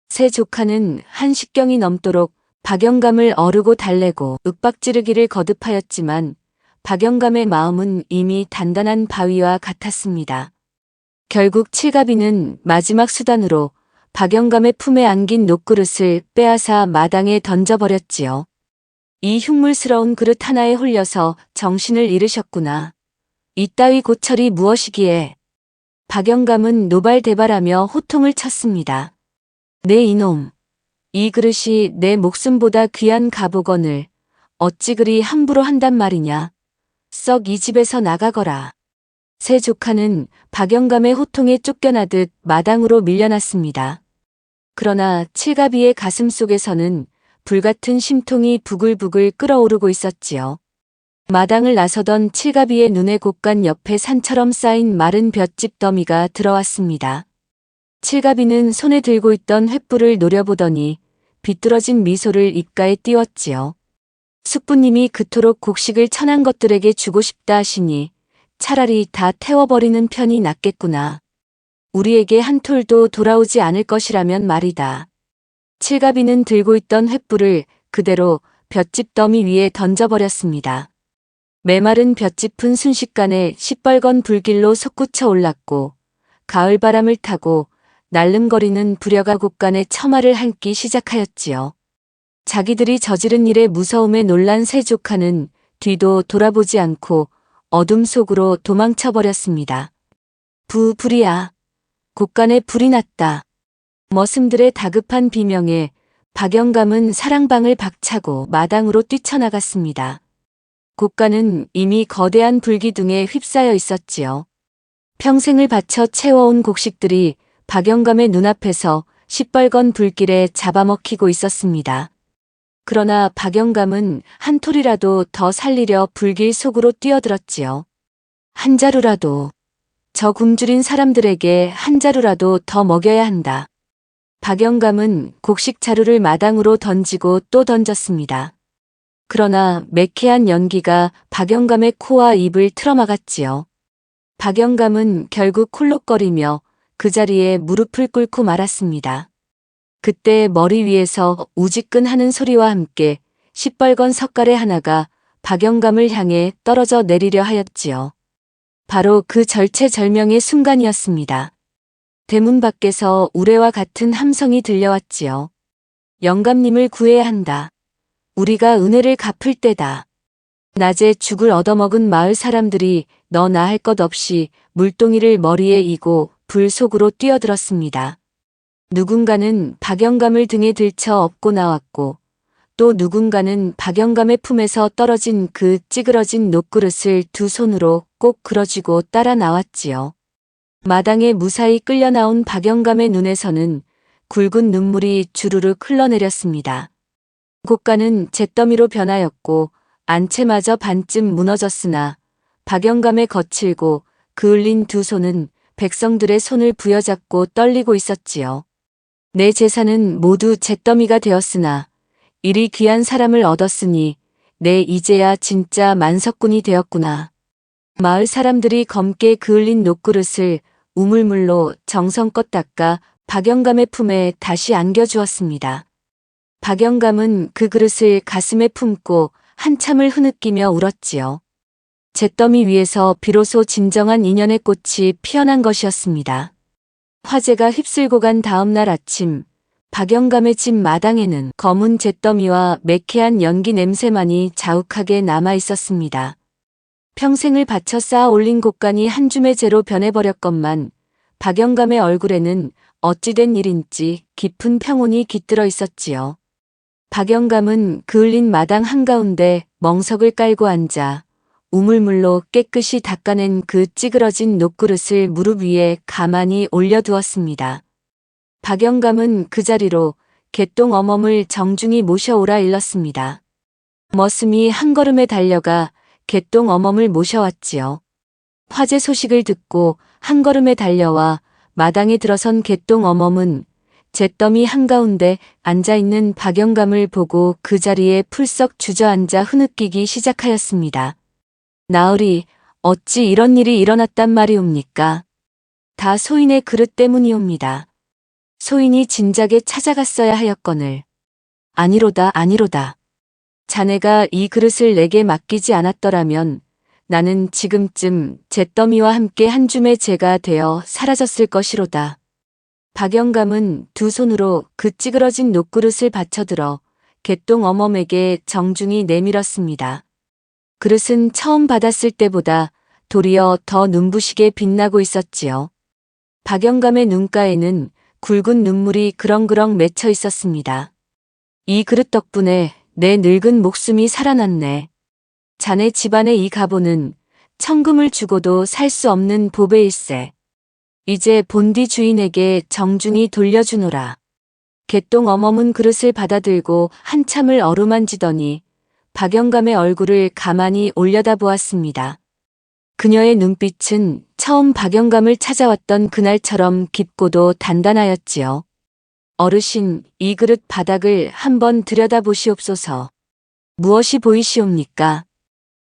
세 조카는 한식경이 넘도록 박영감을 어르고 달래고 윽박지르기를 거듭하였지만 박영감의 마음은 이미 단단한 바위와 같았습니다. 결국 칠갑이는 마지막 수단으로 박영감의 품에 안긴 녹그릇을 빼앗아 마당에 던져버렸지요. 이 흉물스러운 그릇 하나에 홀려서 정신을 잃으셨구나. 이따위 고철이 무엇이기에. 박영감은 노발대발하며 호통을 쳤습니다. 네 이놈. 이 그릇이 내 목숨보다 귀한 가보건을 어찌 그리 함부로 한단 말이냐. 썩 이 집에서 나가거라. 세 조카는 박영감의 호통에 쫓겨나듯 마당으로 밀려났습니다. 그러나 칠갑이의 가슴 속에서는 불같은 심통이 부글부글 끓어오르고 있었지요. 마당을 나서던 칠갑이의 눈에 곳간 옆에 산처럼 쌓인 마른 볏짚 더미가 들어왔습니다. 칠갑이는 손에 들고 있던 횃불을 노려보더니 비뚤어진 미소를 입가에 띄웠지요. 숙부님이 그토록 곡식을 천한 것들에게 주고 싶다 하시니 차라리 다 태워버리는 편이 낫겠구나. 우리에게 한 톨도 돌아오지 않을 것이라면 말이다. 칠갑이는 들고 있던 횃불을 그대로 볏짚 더미 위에 던져버렸습니다. 메마른 볏짚은 순식간에 시뻘건 불길로 솟구쳐 올랐고 가을바람을 타고 날름거리는 불여가 곳간에 처마를 핥기 시작하였지요. 자기들이 저지른 일의 무서움에 놀란 세 조카는 뒤도 돌아보지 않고 어둠 속으로 도망쳐버렸습니다. 불이야. 곳간에 불이 났다. 머슴들의 다급한 비명에 박영감은 사랑방을 박차고 마당으로 뛰쳐나갔습니다. 곳간은 이미 거대한 불기둥에 휩싸여 있었지요. 평생을 바쳐 채워온 곡식들이 박영감의 눈앞에서 시뻘건 불길에 잡아먹히고 있었습니다. 그러나 박영감은 한 톨이라도 더 살리려 불길 속으로 뛰어들었지요. 한 자루라도, 저 굶주린 사람들에게 한 자루라도 더 먹여야 한다. 박영감은 곡식 자루를 마당으로 던지고 또 던졌습니다. 그러나 매캐한 연기가 박영감의 코와 입을 틀어막았지요. 박영감은 결국 콜록거리며 그 자리에 무릎을 꿇고 말았습니다. 그때 머리 위에서 우지끈하는 소리와 함께 시뻘건 석가래 하나가 박영감을 향해 떨어져 내리려 하였지요. 바로 그 절체절명의 순간이었습니다. 대문 밖에서 우레와 같은 함성이 들려왔지요. 영감님을 구해야 한다. 우리가 은혜를 갚을 때다. 낮에 죽을 얻어먹은 마을 사람들이 너나 할 것 없이 물동이를 머리에 이고 불 속으로 뛰어들었습니다. 누군가는 박영감을 등에 들쳐 업고 나왔고 또 누군가는 박영감의 품에서 떨어진 그 찌그러진 녹그릇을 두 손으로 꼭 그뤄쥐고 따라 나왔지요. 마당에 무사히 끌려 나온 박영감의 눈에서는 굵은 눈물이 주르륵 흘러내렸습니다. 곳간은 잿더미로 변하였고 안채마저 반쯤 무너졌으나 박영감의 거칠고 그을린 두 손은 백성들의 손을 부여잡고 떨리고 있었지요. 내 재산은 모두 잿더미가 되었으나 이리 귀한 사람을 얻었으니 내 이제야 진짜 만석군이 되었구나. 마을 사람들이 검게 그을린 녹그릇을 우물물로 정성껏 닦아 박영감의 품에 다시 안겨주었습니다. 박영감은 그 그릇을 가슴에 품고 한참을 흐느끼며 울었지요. 잿더미 위에서 비로소 진정한 인연의 꽃이 피어난 것이었습니다. 화재가 휩쓸고 간 다음 날 아침, 박영감의 집 마당에는 검은 잿더미와 매캐한 연기 냄새만이 자욱하게 남아 있었습니다. 평생을 바쳐 쌓아 올린 곳간이 한 줌의 재로 변해버렸건만 박영감의 얼굴에는 어찌된 일인지 깊은 평온이 깃들어 있었지요. 박영감은 그을린 마당 한가운데 멍석을 깔고 앉아 우물물로 깨끗이 닦아낸 그 찌그러진 녹그릇을 무릎 위에 가만히 올려두었습니다. 박영감은 그 자리로 개똥 어멈을 정중히 모셔오라 일렀습니다. 머슴이 한 걸음에 달려가 개똥 어멈을 모셔왔지요. 화재 소식을 듣고 한 걸음에 달려와 마당에 들어선 개똥 어멈은 잿더미 한가운데 앉아있는 박영감을 보고 그 자리에 풀썩 주저앉아 흐느끼기 시작하였습니다. 나으리, 어찌 이런 일이 일어났단 말이옵니까? 다 소인의 그릇 때문이옵니다. 소인이 진작에 찾아갔어야 하였거늘. 아니로다, 아니로다. 자네가 이 그릇을 내게 맡기지 않았더라면 나는 지금쯤 잿더미와 함께 한 줌의 재가 되어 사라졌을 것이로다. 박영감은 두 손으로 그 찌그러진 녹그릇을 받쳐들어 개똥 어멈에게 정중히 내밀었습니다. 그릇은 처음 받았을 때보다 도리어 더 눈부시게 빛나고 있었지요. 박영감의 눈가에는 굵은 눈물이 그렁그렁 맺혀 있었습니다. 이 그릇 덕분에 내 늙은 목숨이 살아났네. 자네 집안의 이 가보는 천금을 주고도 살 수 없는 보배일세. 이제 본디 주인에게 정중히 돌려주노라. 개똥 어멈은 그릇을 받아들고 한참을 어루만지더니 박영감의 얼굴을 가만히 올려다보았습니다. 그녀의 눈빛은 처음 박영감을 찾아왔던 그날처럼 깊고도 단단하였지요. 어르신, 이 그릇 바닥을 한번 들여다보시옵소서. 무엇이 보이시옵니까?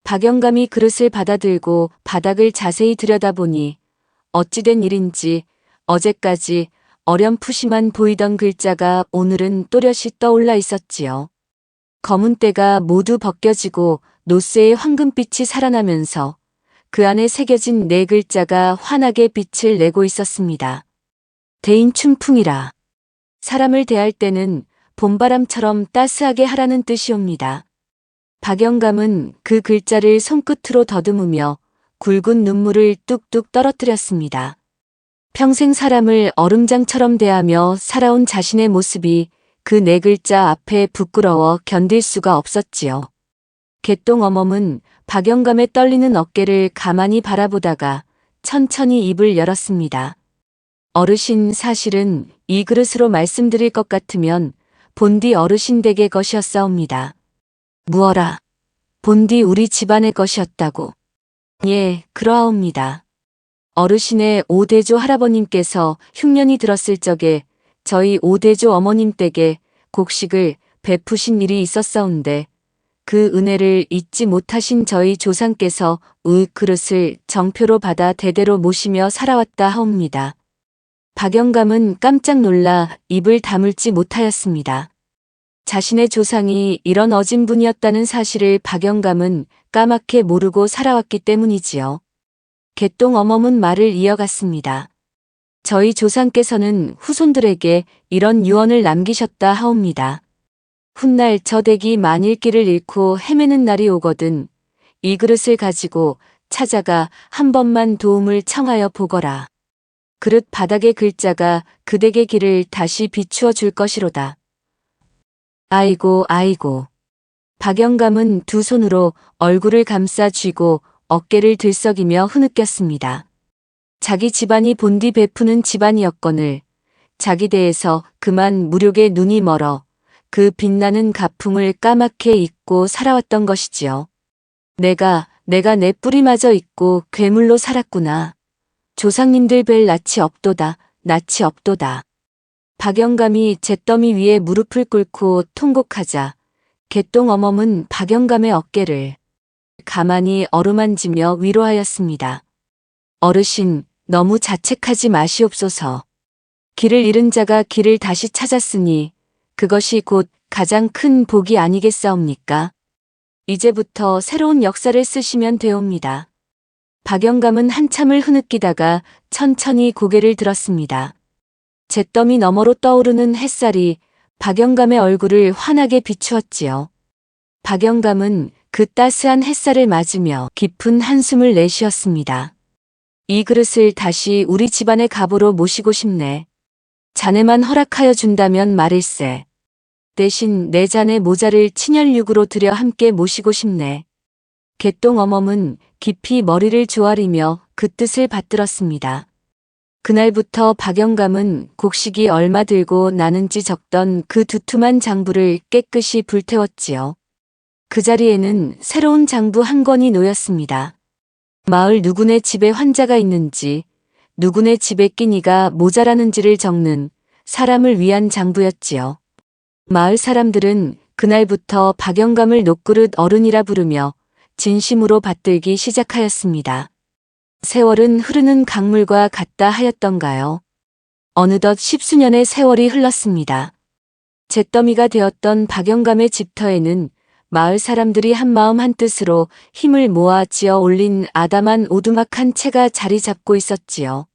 박영감이 그릇을 받아들고 바닥을 자세히 들여다보니 어찌된 일인지 어제까지 어렴풋이만 보이던 글자가 오늘은 또렷이 떠올라 있었지요. 검은 때가 모두 벗겨지고 노쇠의 황금빛이 살아나면서 그 안에 새겨진 네 글자가 환하게 빛을 내고 있었습니다. 대인춘풍이라. 사람을 대할 때는 봄바람처럼 따스하게 하라는 뜻이옵니다. 박영감은 그 글자를 손끝으로 더듬으며 굵은 눈물을 뚝뚝 떨어뜨렸습니다. 평생 사람을 얼음장처럼 대하며 살아온 자신의 모습이 그 네 글자 앞에 부끄러워 견딜 수가 없었지요. 개똥 어멈은 박영감의 떨리는 어깨를 가만히 바라보다가 천천히 입을 열었습니다. 어르신, 사실은 이 그릇으로 말씀드릴 것 같으면 본디 어르신 댁의 것이었사옵니다. 무어라. 본디 우리 집안의 것이었다고. 예, 그러하옵니다. 어르신의 오대조 할아버님께서 흉년이 들었을 적에 저희 오대조 어머님 댁에 곡식을 베푸신 일이 있었사온데 그 은혜를 잊지 못하신 저희 조상께서 의 그릇을 정표로 받아 대대로 모시며 살아왔다 하옵니다. 박영감은 깜짝 놀라 입을 다물지 못하였습니다. 자신의 조상이 이런 어진 분이었다는 사실을 박영감은 까맣게 모르고 살아왔기 때문이지요. 개똥 어멈은 말을 이어갔습니다. 저희 조상께서는 후손들에게 이런 유언을 남기셨다 하옵니다. 훗날 저 댁이 만일 길을 잃고 헤매는 날이 오거든 이 그릇을 가지고 찾아가 한 번만 도움을 청하여 보거라. 그릇 바닥의 글자가 그 댁의 길을 다시 비추어 줄 것이로다. 아이고, 아이고. 박영감은 두 손으로 얼굴을 감싸 쥐고 어깨를 들썩이며 흐느꼈습니다. 자기 집안이 본디 베푸는 집안이었거늘 자기 대에서 그만 무력의 눈이 멀어 그 빛나는 가풍을 까맣게 잊고 살아왔던 것이지요. 내가 내 뿌리마저 잊고 괴물로 살았구나. 조상님들 뵐 낯이 없도다, 낯이 없도다. 박영감이 잿더미 위에 무릎을 꿇고 통곡하자 개똥 어멈은 박영감의 어깨를 가만히 어루만지며 위로하였습니다. 어르신, 너무 자책하지 마시옵소서. 길을 잃은 자가 길을 다시 찾았으니 그것이 곧 가장 큰 복이 아니겠사옵니까? 이제부터 새로운 역사를 쓰시면 되옵니다. 박영감은 한참을 흐느끼다가 천천히 고개를 들었습니다. 잿더미 너머로 떠오르는 햇살이 박영감의 얼굴을 환하게 비추었지요. 박영감은 그 따스한 햇살을 맞으며 깊은 한숨을 내쉬었습니다. 이 그릇을 다시 우리 집안의 가보로 모시고 싶네. 자네만 허락하여 준다면 말일세. 대신 내 자네 모자를 친혈육으로 들여 함께 모시고 싶네. 개똥 어멈은 깊이 머리를 조아리며 그 뜻을 받들었습니다. 그날부터 박영감은 곡식이 얼마 들고 나는지 적던 그 두툼한 장부를 깨끗이 불태웠지요. 그 자리에는 새로운 장부 한 권이 놓였습니다. 마을 누구네 집에 환자가 있는지, 누구네 집에 끼니가 모자라는지를 적는 사람을 위한 장부였지요. 마을 사람들은 그날부터 박영감을 녹그릇 어른이라 부르며 진심으로 받들기 시작하였습니다. 세월은 흐르는 강물과 같다 하였던가요? 어느덧 10수년의 세월이 흘렀습니다. 잿더미가 되었던 박영감의 집터에는 마을 사람들이 한마음 한뜻으로 힘을 모아 지어 올린 아담한 오두막 한 채가 자리 잡고 있었지요.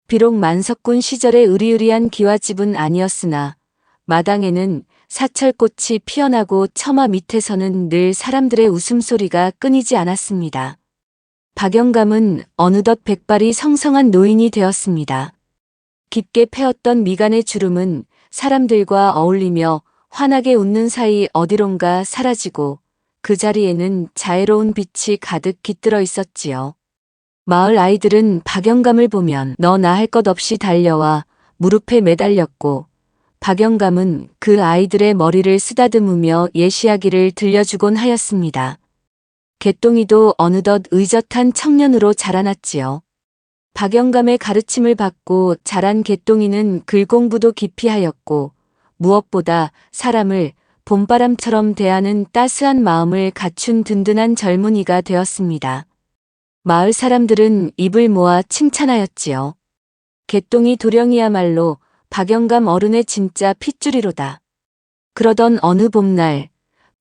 비록 만석군 시절의 으리으리한 기와집은 아니었으나 마당에는 사철꽃이 피어나고 처마 밑에서는 늘 사람들의 웃음소리가 끊이지 않았습니다. 박영감은 어느덧 백발이 성성한 노인이 되었습니다. 깊게 패었던 미간의 주름은 사람들과 어울리며 환하게 웃는 사이 어디론가 사라지고 그 자리에는 자애로운 빛이 가득 깃들어 있었지요. 마을 아이들은 박영감을 보면 너나 할 것 없이 달려와 무릎에 매달렸고 박영감은 그 아이들의 머리를 쓰다듬으며 예시하기를 들려주곤 하였습니다. 개똥이도 어느덧 의젓한 청년으로 자라났지요. 박영감의 가르침을 받고 자란 개똥이는 글공부도 깊이 하였고 무엇보다 사람을 봄바람처럼 대하는 따스한 마음을 갖춘 든든한 젊은이가 되었습니다. 마을 사람들은 입을 모아 칭찬하였지요. 개똥이 도령이야말로 박영감 어른의 진짜 핏줄이로다. 그러던 어느 봄날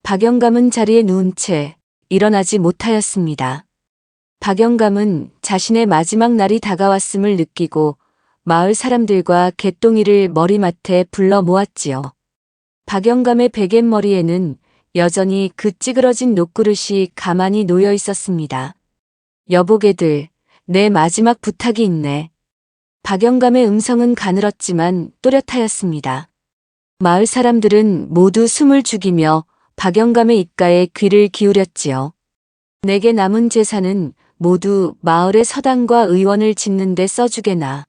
박영감은 자리에 누운 채 일어나지 못하였습니다. 박영감은 자신의 마지막 날이 다가왔음을 느끼고 마을 사람들과 개똥이를 머리맡에 불러 모았지요. 박영감의 베갯머리에는 여전히 그 찌그러진 녹그릇이 가만히 놓여 있었습니다. 여보게들, 내 마지막 부탁이 있네. 박영감의 음성은 가늘었지만 또렷하였습니다. 마을 사람들은 모두 숨을 죽이며 박영감의 입가에 귀를 기울였지요. 내게 남은 재산은 모두 마을의 서당과 의원을 짓는 데 써주게나.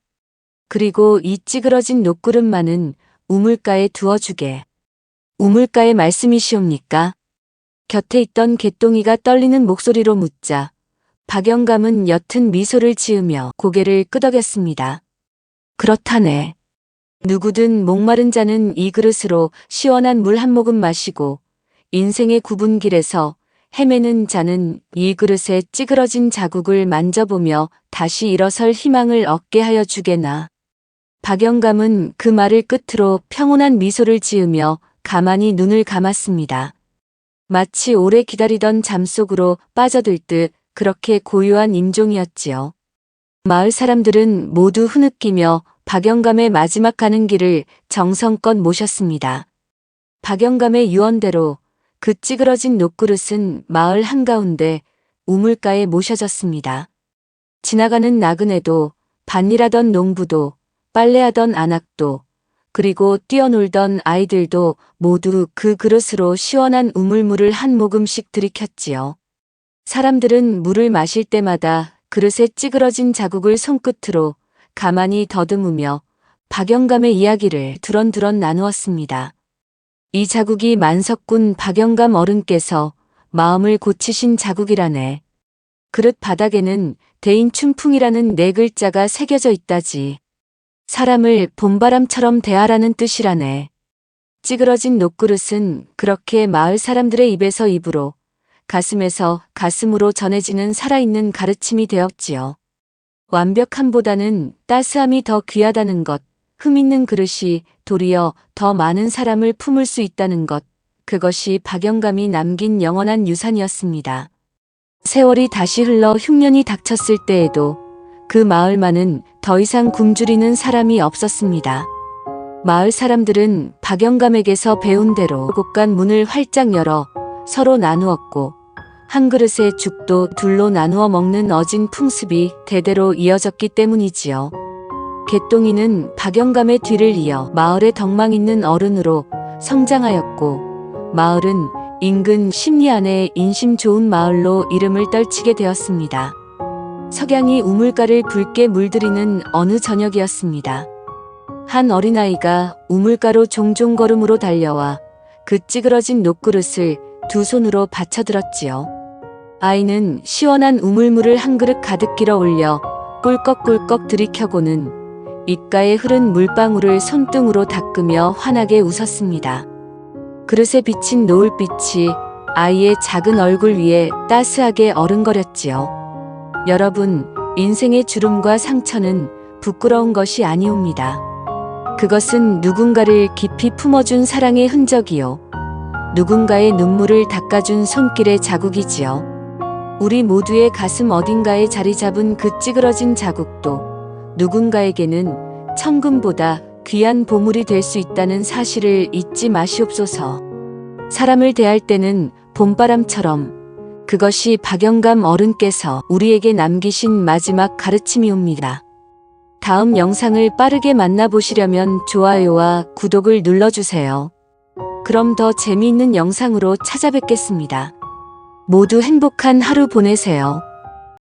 그리고 이 찌그러진 녹그릇만은 우물가에 두어주게. 우물가의 말씀이시옵니까? 곁에 있던 개똥이가 떨리는 목소리로 묻자 박영감은 옅은 미소를 지으며 고개를 끄덕였습니다. 그렇다네. 누구든 목마른 자는 이 그릇으로 시원한 물 한 모금 마시고 인생의 굽은 길에서 헤매는 자는 이 그릇에 찌그러진 자국을 만져보며 다시 일어설 희망을 얻게 하여 주게나. 박영감은 그 말을 끝으로 평온한 미소를 지으며 가만히 눈을 감았습니다. 마치 오래 기다리던 잠속으로 빠져들 듯 그렇게 고요한 임종이었지요. 마을 사람들은 모두 흐느끼며 박영감의 마지막 가는 길을 정성껏 모셨습니다. 박영감의 유언대로 그 찌그러진 녹그릇은 마을 한가운데 우물가에 모셔졌습니다. 지나가는 나그네도 밭일하던 농부도 빨래하던 안악도 그리고 뛰어놀던 아이들도 모두 그 그릇으로 시원한 우물물을 한 모금씩 들이켰지요. 사람들은 물을 마실 때마다 그릇에 찌그러진 자국을 손끝으로 가만히 더듬으며 박영감의 이야기를 두런두런 나누었습니다. 이 자국이 만석군 박영감 어른께서 마음을 고치신 자국이라네. 그릇 바닥에는 대인춘풍이라는 4글자가 새겨져 있다지. 사람을 봄바람처럼 대하라는 뜻이라네. 찌그러진 녹그릇은 그렇게 마을 사람들의 입에서 입으로, 가슴에서 가슴으로 전해지는 살아있는 가르침이 되었지요. 완벽함보다는 따스함이 더 귀하다는 것, 흠 있는 그릇이 도리어 더 많은 사람을 품을 수 있다는 것, 그것이 박영감이 남긴 영원한 유산이었습니다. 세월이 다시 흘러 흉년이 닥쳤을 때에도 그 마을만은 더 이상 굶주리는 사람이 없었습니다. 마을 사람들은 박영감에게서 배운 대로 곳간 문을 활짝 열어 서로 나누었고 한 그릇의 죽도 둘로 나누어 먹는 어진 풍습이 대대로 이어졌기 때문이지요. 개똥이는 박영감의 뒤를 이어 마을의 덕망 있는 어른으로 성장하였고 마을은 인근 십리 안에 인심 좋은 마을로 이름을 떨치게 되었습니다. 석양이 우물가를 붉게 물들이는 어느 저녁이었습니다. 한 어린아이가 우물가로 종종 걸음으로 달려와 그 찌그러진 녹그릇을 두 손으로 받쳐들었지요. 아이는 시원한 우물물을 한 그릇 가득 길어 올려 꿀꺽꿀꺽 들이켜고는 입가에 흐른 물방울을 손등으로 닦으며 환하게 웃었습니다. 그릇에 비친 노을빛이 아이의 작은 얼굴 위에 따스하게 어른거렸지요. 여러분, 인생의 주름과 상처는 부끄러운 것이 아니옵니다. 그것은 누군가를 깊이 품어준 사랑의 흔적이요. 누군가의 눈물을 닦아준 손길의 자국이지요. 우리 모두의 가슴 어딘가에 자리 잡은 그 찌그러진 자국도 누군가에게는 천금보다 귀한 보물이 될 수 있다는 사실을 잊지 마시옵소서. 사람을 대할 때는 봄바람처럼 그것이 박영감 어른께서 우리에게 남기신 마지막 가르침이옵니다. 다음 영상을 빠르게 만나보시려면 좋아요와 구독을 눌러주세요. 그럼 더 재미있는 영상으로 찾아뵙겠습니다. 모두 행복한 하루 보내세요.